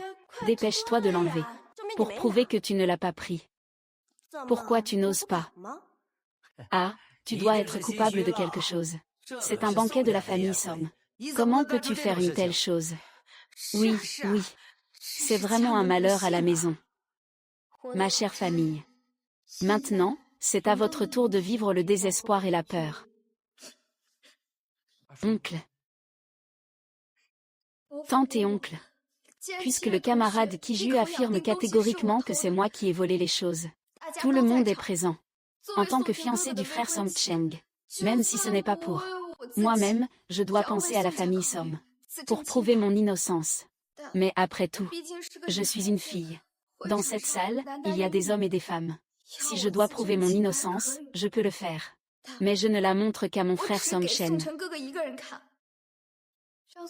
Dépêche-toi de l'enlever. Pour prouver que tu ne l'as pas pris. Pourquoi tu n'oses pas? Ah, tu dois être coupable de quelque chose. C'est un banquet de la famille Somme. Comment peux-tu faire une telle chose? Oui, oui. C'est vraiment un malheur à la maison. Ma chère famille. Maintenant, c'est à votre tour de vivre le désespoir et la peur. Oncle. Tante et oncle. Puisque le camarade Kiju affirme catégoriquement que c'est moi qui ai volé les choses. Tout le monde est présent. En tant que fiancé du frère Som Cheng. Même si ce n'est pas pour moi-même, je dois penser à la famille Som. Pour prouver mon innocence. Mais après tout, je suis une fille. Dans cette salle, il y a des hommes et des femmes. Si je dois prouver mon innocence, je peux le faire. Mais je ne la montre qu'à mon frère Som Chen.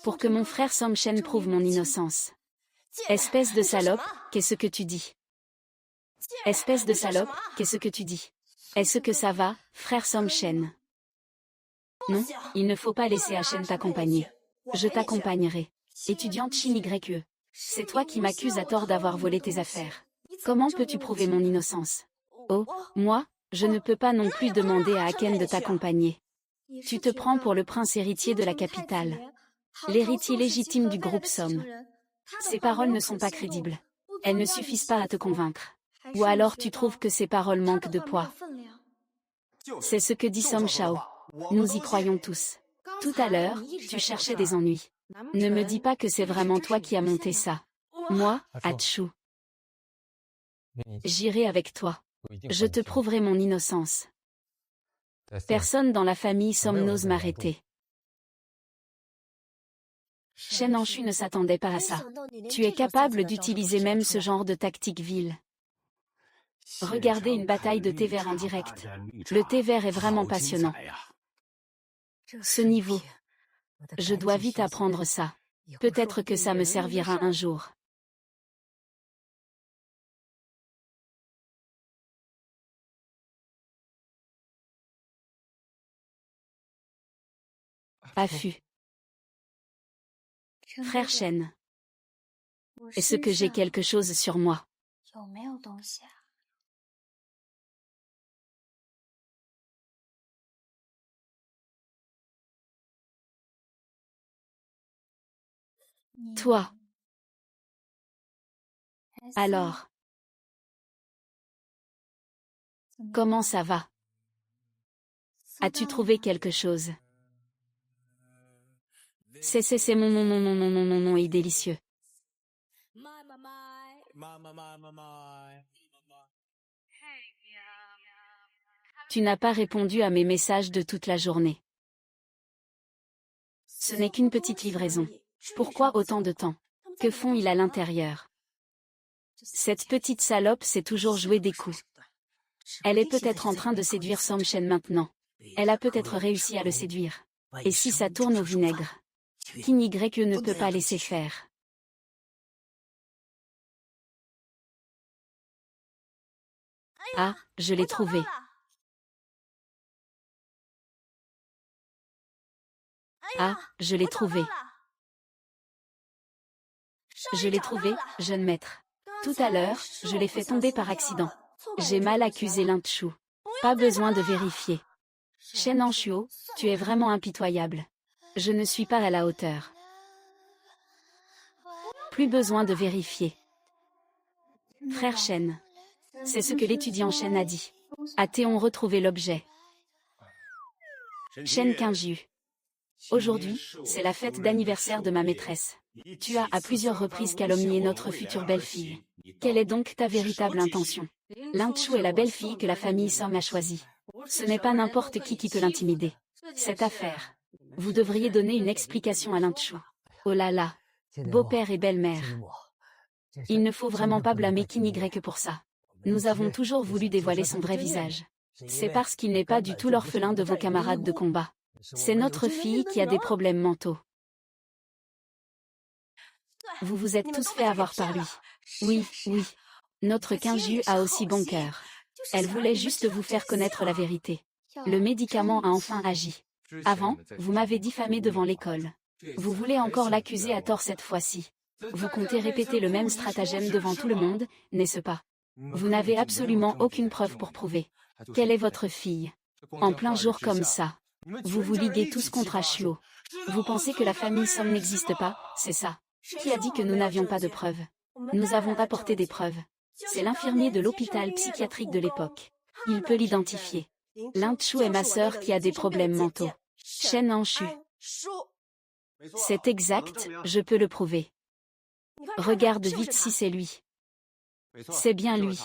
Pour que mon frère Som Chen prouve mon innocence. Espèce de salope, qu'est-ce que tu dis? Espèce de salope, qu'est-ce que tu dis? Est-ce que ça va, frère Som Chen? Non, il ne faut pas laisser Chen t'accompagner. Je t'accompagnerai. Étudiante Shin YE. C'est toi qui m'accuses à tort d'avoir volé tes affaires. Comment peux-tu prouver mon innocence? Oh, moi, je ne peux pas non plus demander à Aken de t'accompagner. Tu te prends pour le prince héritier de la capitale. L'héritier légitime du groupe Somme. Ces paroles ne sont pas crédibles. Elles ne suffisent pas à te convaincre. Ou alors tu trouves que ces paroles manquent de poids. C'est ce que dit Som Shao. Nous y croyons tous. Tout à l'heure, tu cherchais des ennuis. Ne me dis pas que c'est vraiment toi qui as monté ça. Moi, Hachu. J'irai avec toi. Je te prouverai mon innocence. Personne dans la famille Somme n'ose m'arrêter. Shen Anshu ne s'attendait pas à ça. Tu es capable d'utiliser même ce genre de tactique vile. Regardez une bataille de thé vert en direct. Le thé vert est vraiment passionnant. Ce niveau. Je dois vite apprendre ça. Peut-être que ça me servira un jour. Affût. Frère Shen. Est-ce que j'ai quelque chose sur moi? Toi. Alors. Comment ça va? As-tu trouvé quelque chose? C'est mon est délicieux. Tu n'as pas répondu à mes messages de toute la journée. Ce n'est qu'une petite livraison. Pourquoi autant de temps? Que font-ils à l'intérieur? Cette petite salope sait toujours jouer des coups. Elle est peut-être en train de séduire Som Chen maintenant. Elle a peut-être réussi à le séduire. Et si ça tourne au vinaigre? Kin YE ne peut pas laisser faire. Ah, je l'ai trouvé. Ah, je l'ai trouvé. Je l'ai trouvé, jeune maître. Tout à l'heure, je l'ai fait tomber par accident. J'ai mal accusé Linchu. Pas besoin de vérifier. Shen Anshuo, tu es vraiment impitoyable. Je ne suis pas à la hauteur. Plus besoin de vérifier. Frère Shen. C'est ce que l'étudiant Shen a dit. A-t-on retrouvé l'objet? Shen Qingju. Aujourd'hui, c'est la fête d'anniversaire de ma maîtresse. Tu as à plusieurs reprises calomnié notre future belle-fille. Quelle est donc ta véritable intention? Linchu est la belle-fille que la famille Somme a choisie. Ce n'est pas n'importe qui peut l'intimider. Cette affaire. Vous devriez donner une explication à Linchu. Oh là là. Beau-père et belle-mère. Il ne faut vraiment pas blâmer Kin Y pour ça. Nous avons toujours voulu dévoiler son vrai visage. C'est parce qu'il n'est pas du tout l'orphelin de vos camarades de combat. C'est notre fille qui a des problèmes mentaux. Vous vous êtes tous fait avoir par lui. Oui, oui. Notre Qingju a aussi bon cœur. Elle voulait juste vous faire connaître la vérité. Le médicament a enfin agi. Avant, vous m'avez diffamé devant l'école. Vous voulez encore l'accuser à tort cette fois-ci. Vous comptez répéter le même stratagème devant tout le monde, n'est-ce pas? Vous n'avez absolument aucune preuve pour prouver. Quelle est votre fille? En plein jour comme ça. Vous vous liguez tous contre Ashlo. Vous pensez que la famille Somme n'existe pas, c'est ça? Qui a dit que nous n'avions pas de preuves? Nous avons apporté des preuves. C'est l'infirmier de l'hôpital psychiatrique de l'époque. Il peut l'identifier. Lin Chu est ma sœur qui a des problèmes mentaux. Shen Anshu. C'est exact, je peux le prouver. Regarde vite si c'est lui. C'est bien lui.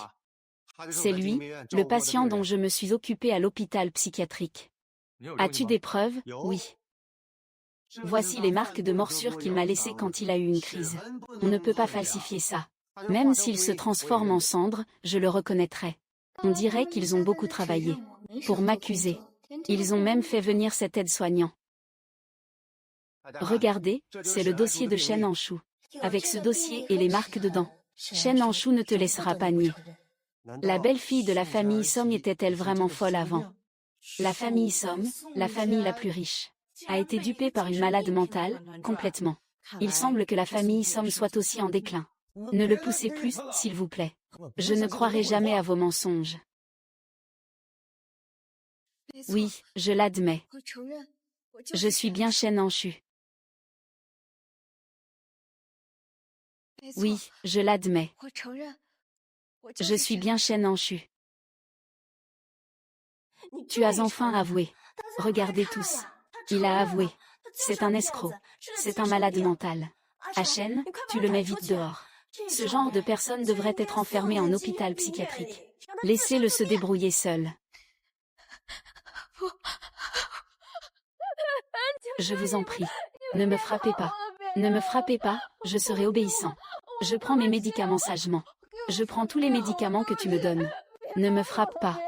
C'est lui, le patient dont je me suis occupé à l'hôpital psychiatrique. As-tu des preuves? Oui. Voici les marques de morsure qu'il m'a laissées quand il a eu une crise. On ne peut pas falsifier ça. Même s'il se transforme en cendre, je le reconnaîtrai. On dirait qu'ils ont beaucoup travaillé. Pour m'accuser. Ils ont même fait venir cet aide-soignant. Regardez, c'est le dossier de Shen Anshu. Avec ce dossier et les marques dedans, Shen Anshu ne te laissera pas nier. La belle-fille de la famille Somme était-elle vraiment folle avant? La famille Somme, la famille la plus riche, a été dupée par une malade mentale, complètement. Il semble que la famille Somme soit aussi en déclin. Ne le poussez plus, s'il vous plaît. Je ne croirai jamais à vos mensonges. Oui, je l'admets. Je suis bien Shen Anshu. Oui, je l'admets. Je suis bien Shen Anshu. Tu as enfin avoué. Regardez tous. Il a avoué. C'est un escroc. C'est un malade mental. Shen, tu le mets vite dehors. Ce genre de personne devrait être enfermé en hôpital psychiatrique. Laissez-le se débrouiller seul. Je vous en prie. Ne me frappez pas. Ne me frappez pas, je serai obéissant. Je prends mes médicaments sagement. Je prends tous les médicaments que tu me donnes. Ne me frappe pas.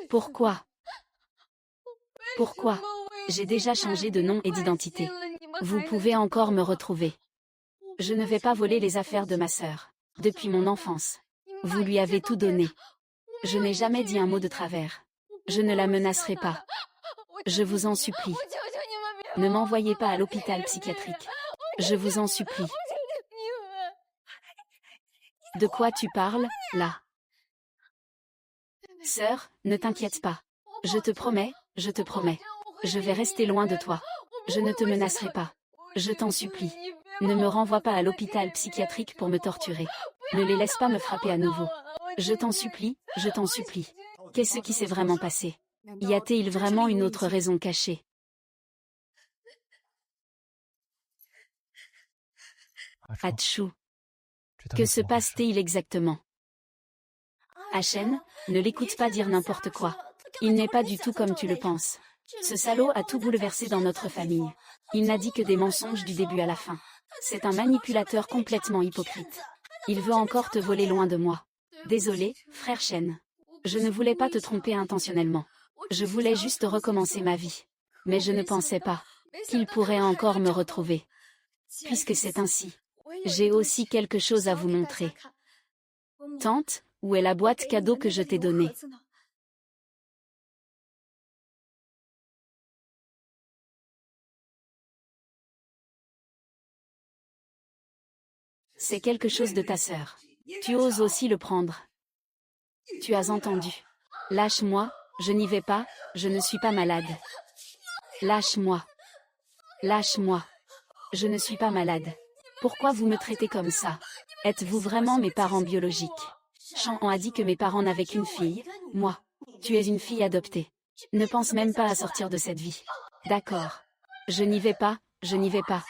Pourquoi? Pourquoi? J'ai déjà changé de nom et d'identité. Vous pouvez encore me retrouver. Je ne vais pas voler les affaires de ma sœur. Depuis mon enfance. Vous lui avez tout donné. Je n'ai jamais dit un mot de travers. Je ne la menacerai pas. Je vous en supplie. Ne m'envoyez pas à l'hôpital psychiatrique. Je vous en supplie. De quoi tu parles, là? Sœur, ne t'inquiète pas. Je te promets, je te promets. Je vais rester loin de toi. Je ne te menacerai pas. Je t'en supplie. Ne me renvoie pas à l'hôpital psychiatrique pour me torturer. Ne les laisse pas me frapper à nouveau. Je t'en supplie, je t'en supplie. Qu'est-ce qui s'est vraiment passé? Y a-t-il vraiment une autre raison cachée? Hachu. Que se passe-t-il exactement? Shen, ne l'écoute pas dire n'importe quoi. Il n'est pas du tout comme tu le penses. Ce salaud a tout bouleversé dans notre famille. Il n'a dit que des mensonges du début à la fin. C'est un manipulateur complètement hypocrite. Il veut encore te voler loin de moi. Désolé, frère Shen. Je ne voulais pas te tromper intentionnellement. Je voulais juste recommencer ma vie. Mais je ne pensais pas qu'il pourrait encore me retrouver. Puisque c'est ainsi. J'ai aussi quelque chose à vous montrer. Tante, où est la boîte cadeau que je t'ai donnée? C'est quelque chose de ta sœur. Tu oses aussi le prendre. Tu as entendu. Lâche-moi, je n'y vais pas, je ne suis pas malade. Lâche-moi. Lâche-moi. Je ne suis pas malade. Pourquoi vous me traitez comme ça? Êtes-vous vraiment mes parents biologiques? Chan a dit que mes parents n'avaient qu'une fille, moi. Tu es une fille adoptée. Ne pense même pas à sortir de cette vie. D'accord. Je n'y vais pas, je n'y vais pas.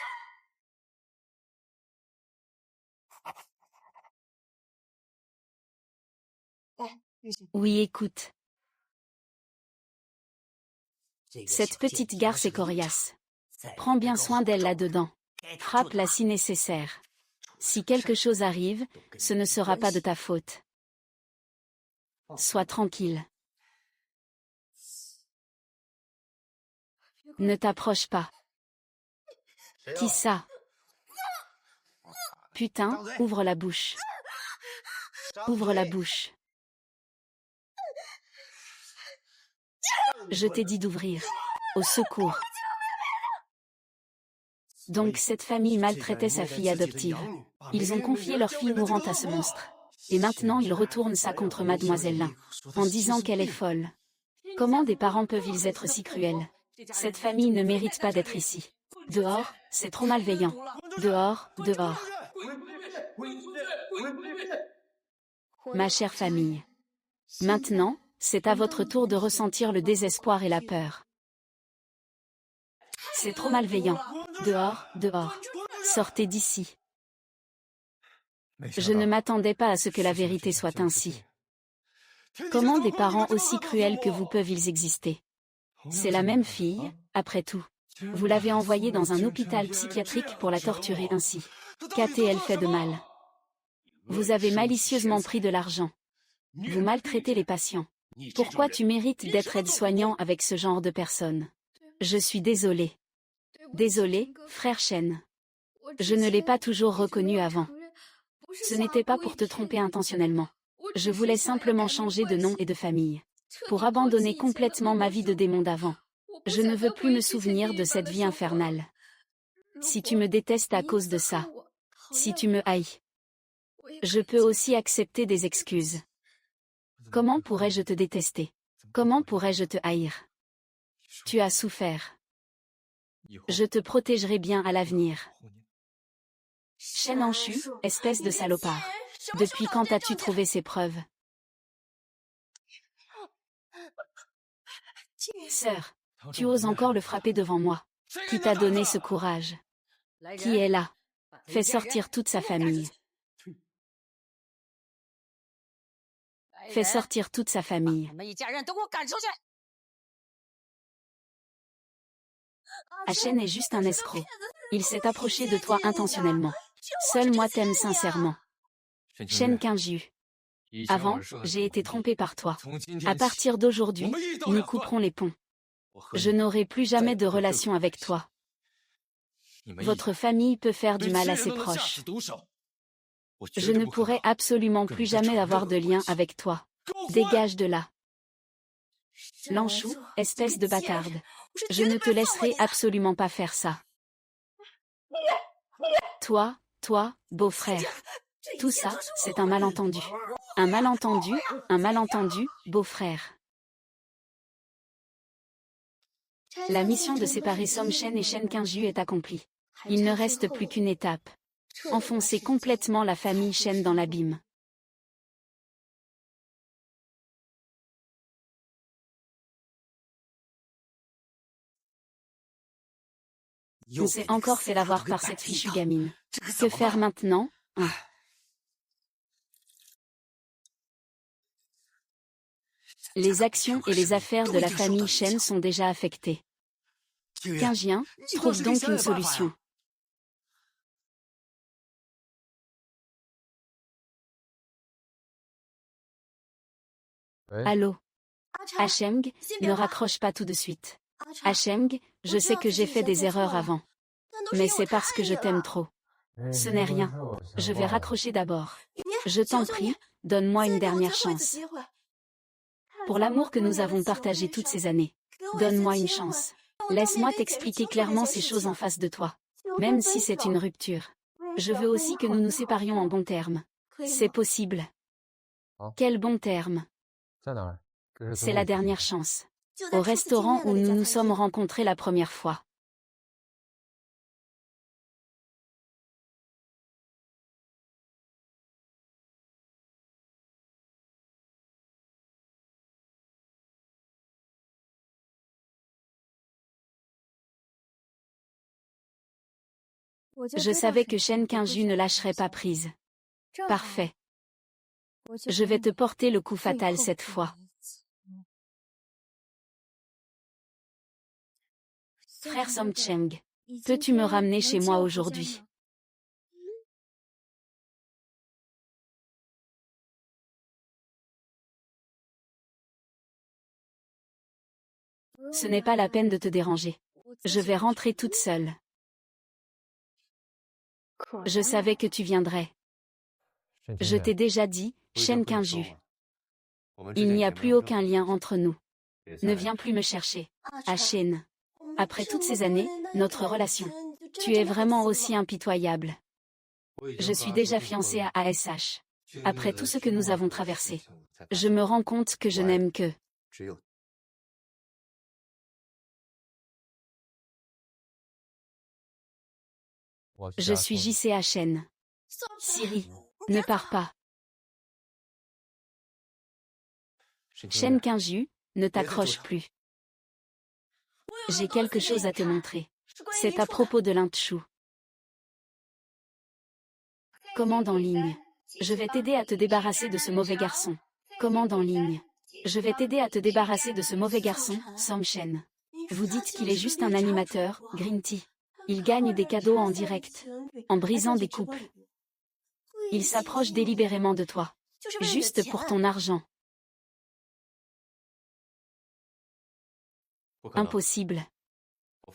Oui, écoute. Cette petite garce est coriace. Prends bien soin d'elle là-dedans. Frappe-la si nécessaire. Si quelque chose arrive, ce ne sera pas de ta faute. Sois tranquille. Ne t'approche pas. Qui ça? Putain, ouvre la bouche. Ouvre la bouche. Je t'ai dit d'ouvrir. Au secours. Donc cette famille maltraitait sa fille adoptive. Ils ont confié leur fille mourante à ce monstre. Et maintenant ils retournent ça contre Mademoiselle Lin, en disant qu'elle est folle. Comment des parents peuvent-ils être si cruels? Cette famille ne mérite pas d'être ici. Dehors, c'est trop malveillant. Dehors, dehors. Ma chère famille. Maintenant, c'est à votre tour de ressentir le désespoir et la peur. C'est trop malveillant. Dehors, dehors. Sortez d'ici. Je ne m'attendais pas à ce que la vérité soit ainsi. Comment des parents aussi cruels que vous peuvent-ils exister? C'est la même fille, après tout. Vous l'avez envoyée dans un hôpital psychiatrique pour la torturer ainsi. Qu'a-t-elle fait de mal? Vous avez malicieusement pris de l'argent. Vous maltraitez les patients. Pourquoi tu mérites d'être aide-soignant avec ce genre de personnes? Je suis désolée. Désolée, frère Shen. Je ne l'ai pas toujours reconnu avant. Ce n'était pas pour te tromper intentionnellement. Je voulais simplement changer de nom et de famille. Pour abandonner complètement ma vie de démon d'avant. Je ne veux plus me souvenir de cette vie infernale. Si tu me détestes à cause de ça, si tu me haïs, je peux aussi accepter des excuses. Comment pourrais-je te détester? Comment pourrais-je te haïr? Tu as souffert. Je te protégerai bien à l'avenir. Shen Anshu, espèce de salopard. Depuis quand as-tu trouvé ces preuves? Sœur, tu oses encore le frapper devant moi. Qui t'a donné ce courage? Qui est là? Fais sortir toute sa famille. Fais sortir toute sa famille. Shen est juste un escroc. Il s'est approché de toi intentionnellement. Seul moi t'aime sincèrement. Shen Qingyu. Avant, j'ai été trompée par toi. À partir d'aujourd'hui, nous couperons les ponts. Je n'aurai plus jamais de relation avec toi. Votre famille peut faire du mal à ses proches. Je ne pourrai absolument plus jamais avoir de lien avec toi. Dégage de là. Lanchou, espèce de bâtarde. Je ne te laisserai absolument pas faire ça. Toi, beau-frère. Tout ça, c'est un malentendu. Un malentendu, beau-frère. La mission de séparer Som Shen et Shen Qingyu est accomplie. Il ne reste plus qu'une étape. Enfoncer complètement la famille Shen dans l'abîme. On s'est encore fait l'avoir par cette fichue gamine. Que faire maintenant? Les actions et les affaires de la famille Shen sont déjà affectées. Qingjian, trouve donc une solution. Allô? Hacheng, ne raccroche pas tout de suite. Hacheng, je sais que j'ai fait des erreurs avant. Mais c'est parce que je t'aime trop. Ce n'est rien. Je vais raccrocher d'abord. Je t'en prie, donne-moi une dernière chance. Pour l'amour que nous avons partagé toutes ces années. Donne-moi une chance. Laisse-moi t'expliquer clairement ces choses en face de toi. Même si c'est une rupture. Je veux aussi que nous nous séparions en bons termes. C'est possible. Quel bon terme? C'est la dernière chance. Au restaurant où nous nous sommes rencontrés la première fois. Je savais que Shen Qingyu ne lâcherait pas prise. Parfait. Je vais te porter le coup fatal cette fois. Frère Som Cheng, peux-tu me ramener chez moi aujourd'hui? Ce n'est pas la peine de te déranger. Je vais rentrer toute seule. Je savais que tu viendrais. Je t'ai déjà dit, Shen Qingyu. Il n'y a plus aucun lien entre nous. Ne viens plus me chercher. Shen. Après toutes ces années, notre relation. Tu es vraiment aussi impitoyable. Je suis déjà fiancée à ASH. Après tout ce que nous avons traversé, je me rends compte que je n'aime que. Je suis JCHN. Siri, ne pars pas. Shen Kinju, ne t'accroche plus. J'ai quelque chose à te montrer. C'est à propos de Lindshu. Commande en ligne. Je vais t'aider à te débarrasser de ce mauvais garçon. Commande en ligne. Je vais t'aider à te débarrasser de ce mauvais garçon, Sam Shen. Vous dites qu'il est juste un animateur, Green Tea. Il gagne des cadeaux en direct, en brisant des couples. Il s'approche délibérément de toi, juste pour ton argent. Impossible.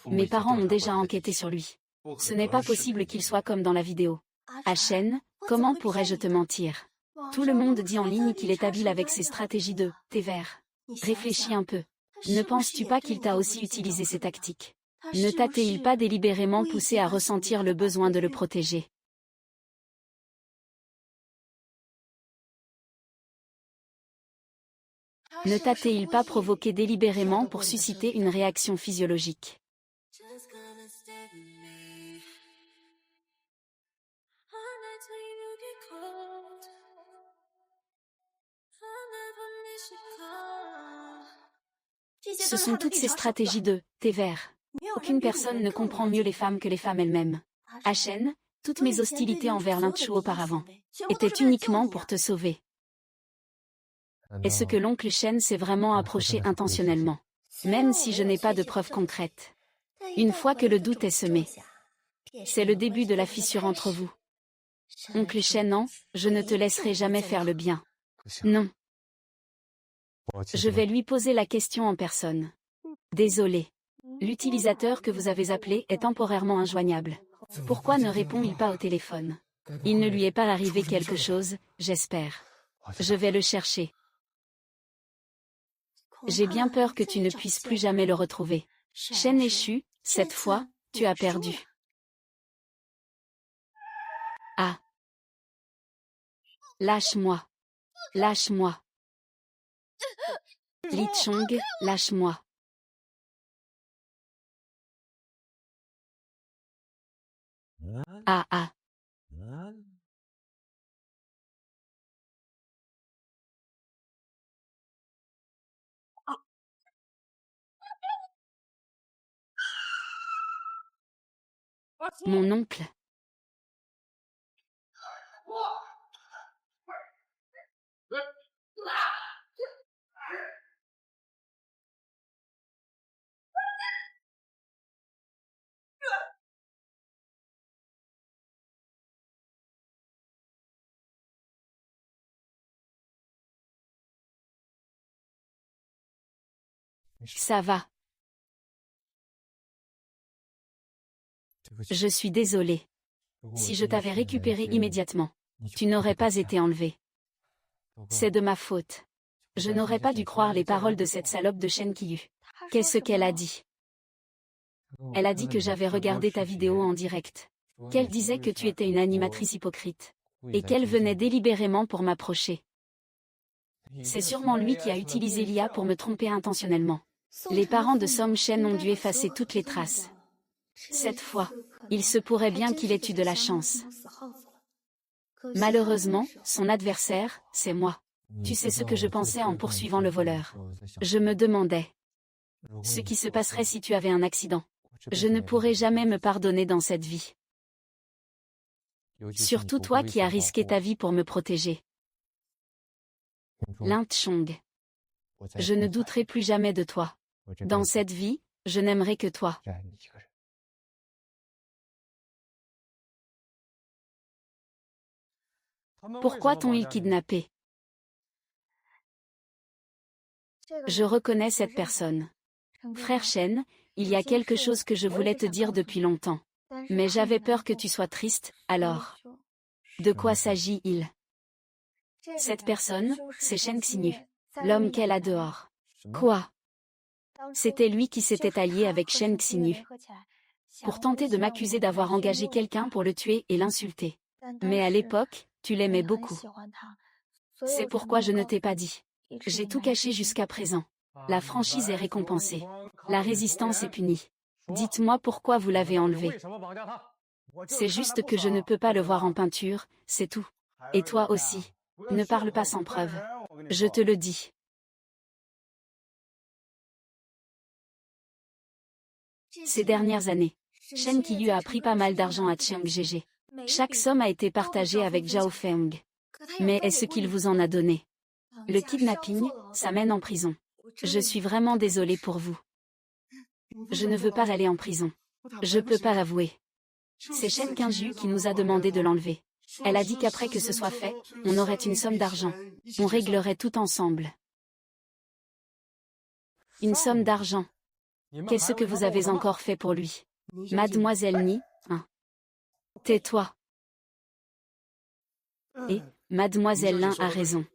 Mes parents ont déjà enquêté sur lui. Ce n'est pas possible qu'il soit comme dans la vidéo. HN, comment pourrais-je te mentir? Tout le monde dit en ligne qu'il est habile avec ses stratégies de thé vert. Réfléchis un peu. Ne penses-tu pas qu'il t'a aussi utilisé ces tactiques? Ne t'a-t-il pas délibérément poussé à ressentir le besoin de le protéger? Ne t'a-t-il pas provoqué délibérément pour susciter une réaction physiologique? Just come and stay with me. All night till you get cold. I'll never miss your call. Ce sont toutes ces stratégies de thé vert. Aucune personne ne comprend mieux les femmes que les femmes elles-mêmes. HN, toutes mes hostilités envers Lindshu auparavant étaient uniquement pour te sauver. Est-ce que l'oncle Shen s'est vraiment approché intentionnellement? Même si je n'ai pas de preuves concrètes. Une fois que le doute est semé, c'est le début de la fissure entre vous. Oncle Shen, non, je ne te laisserai jamais faire le bien. Non. Je vais lui poser la question en personne. Désolé. L'utilisateur que vous avez appelé est temporairement injoignable. Pourquoi ne répond-il pas au téléphone? Il ne lui est pas arrivé quelque chose, j'espère. Je vais le chercher. J'ai bien peur que tu ne puisses plus jamais le retrouver. Shen échu, cette fois, tu as perdu. Ah. Lâche-moi. Lâche-moi. Li Chong, lâche-moi. Ah ah. Mon oncle. Ça va. Je suis désolé. Si je t'avais récupéré immédiatement, tu n'aurais pas été enlevé. C'est de ma faute. Je n'aurais pas dû croire les paroles de cette salope de Shen Qiyu. Qu'est-ce qu'elle a dit? Elle a dit que j'avais regardé ta vidéo en direct. Qu'elle disait que tu étais une animatrice hypocrite. Et qu'elle venait délibérément pour m'approcher. C'est sûrement lui qui a utilisé l'IA pour me tromper intentionnellement. Les parents de Sam Shen ont dû effacer toutes les traces. Cette fois, il se pourrait bien qu'il ait eu de la chance. Malheureusement, son adversaire, c'est moi. Tu sais ce que je pensais en poursuivant le voleur. Je me demandais ce qui se passerait si tu avais un accident. Je ne pourrai jamais me pardonner dans cette vie. Surtout toi qui as risqué ta vie pour me protéger. Lindshu. Je ne douterai plus jamais de toi. Dans cette vie, je n'aimerai que toi. Pourquoi t'ont-ils kidnappé? Je reconnais cette personne. Frère Shen, il y a quelque chose que je voulais te dire depuis longtemps. Mais j'avais peur que tu sois triste, alors. De quoi s'agit-il? Cette personne, c'est Shen Xinyu, l'homme qu'elle a dehors. Quoi? C'était lui qui s'était allié avec Shen Xinyu. pour tenter de m'accuser d'avoir engagé quelqu'un pour le tuer et l'insulter. Mais à l'époque, tu l'aimais beaucoup. C'est pourquoi je ne t'ai pas dit. J'ai tout caché jusqu'à présent. La franchise est récompensée. La résistance est punie. Dites-moi pourquoi vous l'avez enlevé. C'est juste que je ne peux pas le voir en peinture, c'est tout. Et toi aussi. Ne parle pas sans preuve. Je te le dis. Ces dernières années, Shen Qiyu a pris pas mal d'argent à Chiang Gege. Chaque somme a été partagée avec Zhao Feng. Mais est-ce qu'il vous en a donné? Le kidnapping, ça mène en prison. Je suis vraiment désolée pour vous. Je ne veux pas aller en prison. Je peux pas l'avouer. C'est Shen Qingju qui nous a demandé de l'enlever. Elle a dit qu'après que ce soit fait, on aurait une somme d'argent. On réglerait tout ensemble. Une somme d'argent. Qu'est-ce que vous avez encore fait pour lui? Mademoiselle Ni, hein? Tais-toi. Et, Mademoiselle Lin a raison.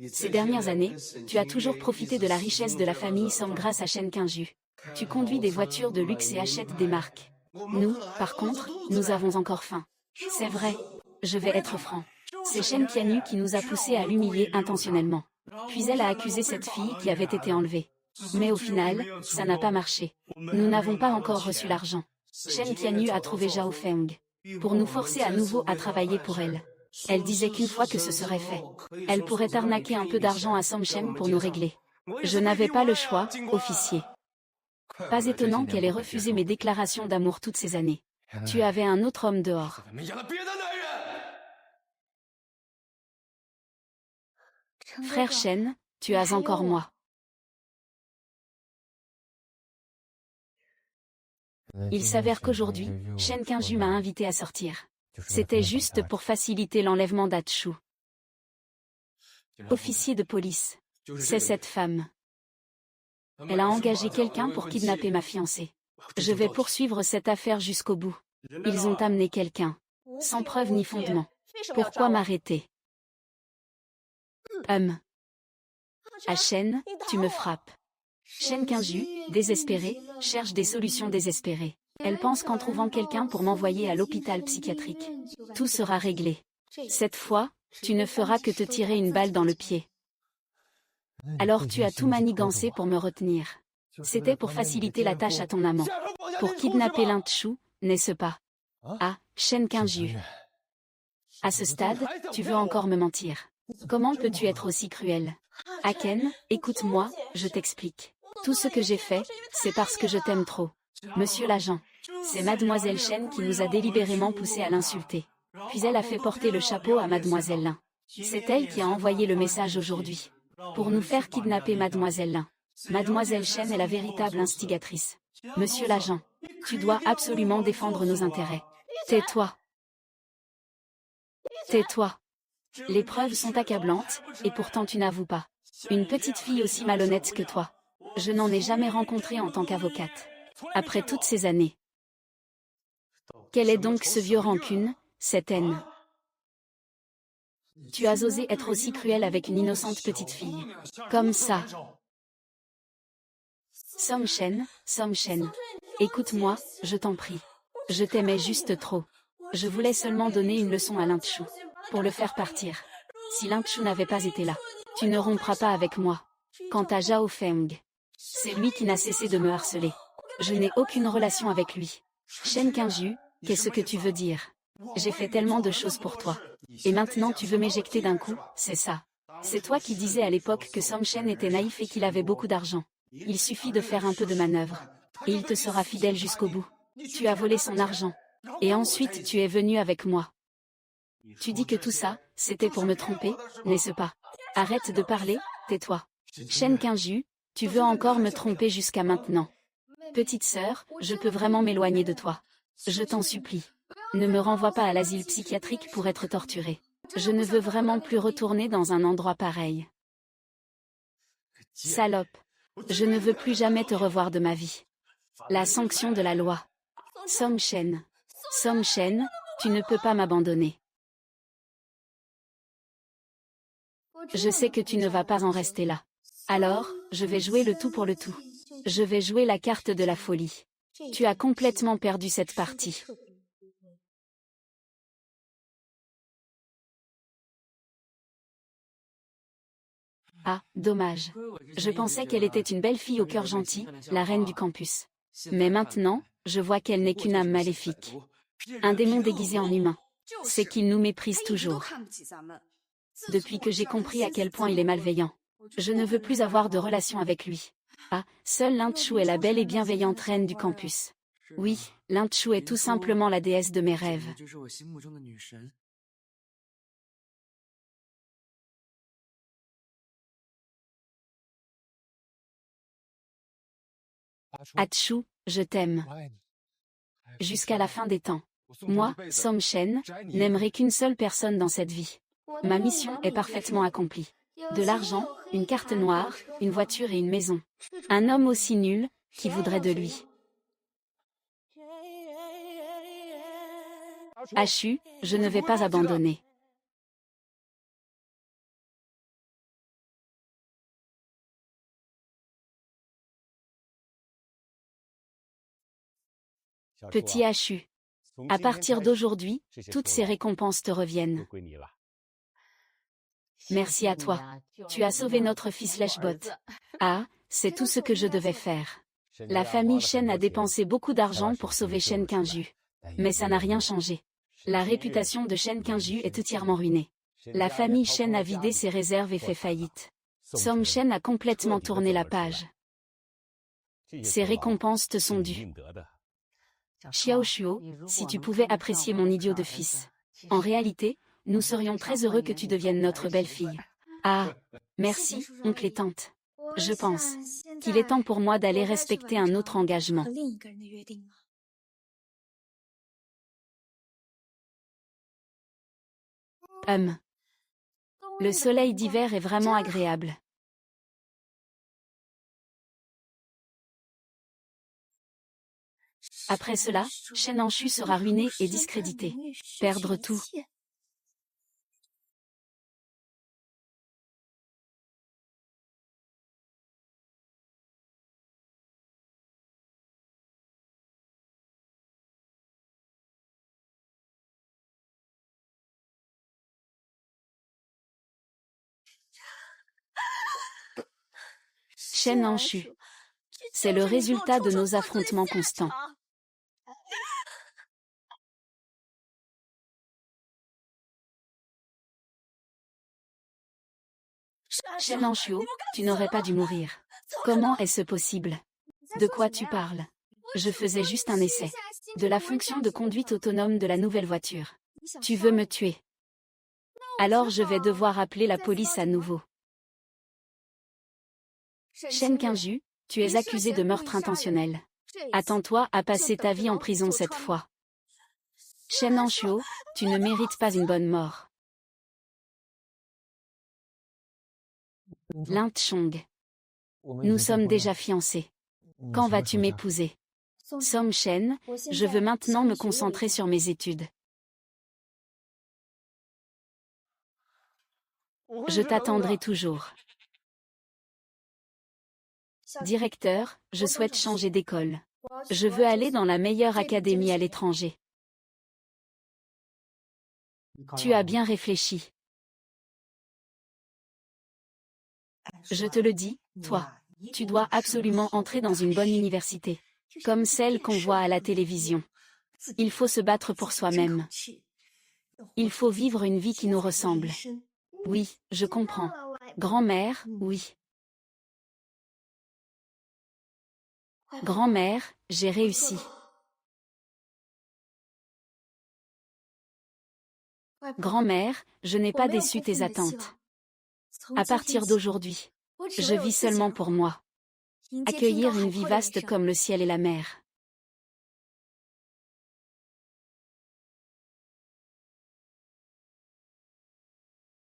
Ces dernières années, tu as toujours profité de la richesse de la famille Song grâce à Shen Qingju. Tu conduis des voitures de luxe et achètes des marques. Nous, par contre, nous avons encore faim. C'est vrai. Je vais être franc. C'est Shen Qianyu qui nous a poussés à l'humilier intentionnellement. Puis elle a accusé cette fille qui avait été enlevée. Mais au final, ça n'a pas marché. Nous n'avons pas encore reçu l'argent. Shen Qianyu a trouvé Zhao Feng pour nous forcer à nouveau à travailler pour elle. Elle disait qu'une fois que ce serait fait, elle pourrait arnaquer un peu d'argent à Song Shen pour nous régler. Je n'avais pas le choix, officier. Pas étonnant qu'elle ait refusé mes déclarations d'amour toutes ces années. Tu avais un autre homme dehors. Frère Shen, tu as encore moi. Il s'avère qu'aujourd'hui, Shen Qingju m'a invité à sortir. C'était juste pour faciliter l'enlèvement d'Atshu. Officier de police. C'est cette femme. Elle a engagé quelqu'un pour kidnapper ma fiancée. Je vais poursuivre cette affaire jusqu'au bout. Ils ont amené quelqu'un. Sans preuve ni fondement. Pourquoi m'arrêter? À Shen, tu me frappes. Shen Qingju, désespérée, cherche des solutions désespérées. Elle pense qu'en trouvant quelqu'un pour m'envoyer à l'hôpital psychiatrique, tout sera réglé. Cette fois, tu ne feras que te tirer une balle dans le pied. Alors tu as tout manigancé pour me retenir. C'était pour faciliter la tâche à ton amant. Pour kidnapper Lin-Tshu, n'est-ce pas? Ah, Shen Qingju. À ce stade, tu veux encore me mentir. Comment peux-tu être aussi cruel? Aken, écoute-moi, je t'explique. Tout ce que j'ai fait, c'est parce que je t'aime trop. Monsieur l'agent, c'est Mademoiselle Shen qui nous a délibérément poussé à l'insulter. Puis elle a fait porter le chapeau à Mademoiselle Lin. C'est elle qui a envoyé le message aujourd'hui. Pour nous faire kidnapper Mademoiselle Lin. Mademoiselle Shen est la véritable instigatrice. Monsieur l'agent, tu dois absolument défendre nos intérêts. Tais-toi. Tais-toi. Les preuves sont accablantes, et pourtant tu n'avoues pas. Une petite fille aussi malhonnête que toi. Je n'en ai jamais rencontré en tant qu'avocate. Après toutes ces années. Quel est donc ce vieux rancune, cette haine? Tu as osé être aussi cruel avec une innocente petite fille. Comme ça. Song Shen, écoute-moi, je t'en prie. Je t'aimais juste trop. Je voulais seulement donner une leçon à Lin-Tshu, pour le faire partir. Si Lin-Tshu n'avait pas été là, tu ne rompras pas avec moi. Quant à Zhao Feng, c'est lui qui n'a cessé de me harceler. Je n'ai aucune relation avec lui. Shen Qingju, qu'est-ce que tu veux dire? J'ai fait tellement de choses pour toi. Et maintenant tu veux m'éjecter d'un coup, c'est ça. C'est toi qui disais à l'époque que Song Shen était naïf et qu'il avait beaucoup d'argent. Il suffit de faire un peu de manœuvre. Et il te sera fidèle jusqu'au bout. Tu as volé son argent. Et ensuite tu es venu avec moi. Tu dis que tout ça, c'était pour me tromper, n'est-ce pas? Arrête de parler, tais-toi. Shen Qingju, tu veux encore me tromper jusqu'à maintenant. Petite sœur, je peux vraiment m'éloigner de toi. Je t'en supplie. Ne me renvoie pas à l'asile psychiatrique pour être torturée. Je ne veux vraiment plus retourner dans un endroit pareil. Salope. Je ne veux plus jamais te revoir de ma vie. La sanction de la loi. Song Shen, tu ne peux pas m'abandonner. Je sais que tu ne vas pas en rester là. Alors, je vais jouer le tout pour le tout. Je vais jouer la carte de la folie. Tu as complètement perdu cette partie. Ah, dommage. Je pensais qu'elle était une belle fille au cœur gentil, la reine du campus. Mais maintenant, je vois qu'elle n'est qu'une âme maléfique. Un démon déguisé en humain. C'est qu'il nous méprise toujours. Depuis que j'ai compris à quel point il est malveillant. Je ne veux plus avoir de relation avec lui. Ah, seule Lin-Chu est la belle et bienveillante reine du campus. Oui, Lin-Chu est tout simplement la déesse de mes rêves. Achu, je t'aime. Jusqu'à la fin des temps. Moi, Som Shen, n'aimerai qu'une seule personne dans cette vie. Ma mission est parfaitement accomplie. De l'argent, une carte noire, une voiture et une maison. Un homme aussi nul, qui voudrait de lui. Achu, je ne vais pas abandonner. Petit Achu. À partir d'aujourd'hui, toutes ces récompenses te reviennent. Merci à toi. Tu as sauvé notre fils Leshbot. Ah, c'est tout ce que je devais faire. La famille Shen a dépensé beaucoup d'argent pour sauver Shen Qingju. Mais ça n'a rien changé. La réputation de Shen Qingju est entièrement ruinée. La famille Shen a vidé ses réserves et fait faillite. Som Shen a complètement tourné la page. Ces récompenses te sont dues. Xiao Shuo, si tu pouvais apprécier mon idiot de fils. En réalité, nous serions très heureux que tu deviennes notre belle-fille. Ah, merci, oncle et tante. Je pense qu'il est temps pour moi d'aller respecter un autre engagement. Le soleil d'hiver est vraiment agréable. Après cela, Shen Anshu sera ruiné et discrédité. Perdre tout. Shen Anshu. C'est le résultat de nos affrontements constants. Shen Anshu, tu n'aurais pas dû mourir. Comment est-ce possible? De quoi tu parles? Je faisais juste un essai. De la fonction de conduite autonome de la nouvelle voiture. Tu veux me tuer? Alors je vais devoir appeler la police à nouveau. Shen Qingju, tu es accusé de meurtre intentionnel. Attends-toi à passer ta vie en prison cette fois. Shen Anshu, tu ne mérites pas une bonne mort. Lin Chong. Nous sommes déjà fiancés. Quand vas-tu m'épouser? Som Shen, je veux maintenant me concentrer sur mes études. Je t'attendrai toujours. Directeur, je souhaite changer d'école. Je veux aller dans la meilleure académie à l'étranger. Tu as bien réfléchi. Je te le dis, toi, tu dois absolument entrer dans une bonne université, comme celle qu'on voit à la télévision. Il faut se battre pour soi-même. Il faut vivre une vie qui nous ressemble. Oui, je comprends. Grand-mère, oui. Grand-mère, j'ai réussi. Grand-mère, je n'ai pas déçu tes attentes. À partir d'aujourd'hui, je vis seulement pour moi. Accueillir une vie vaste comme le ciel et la mer.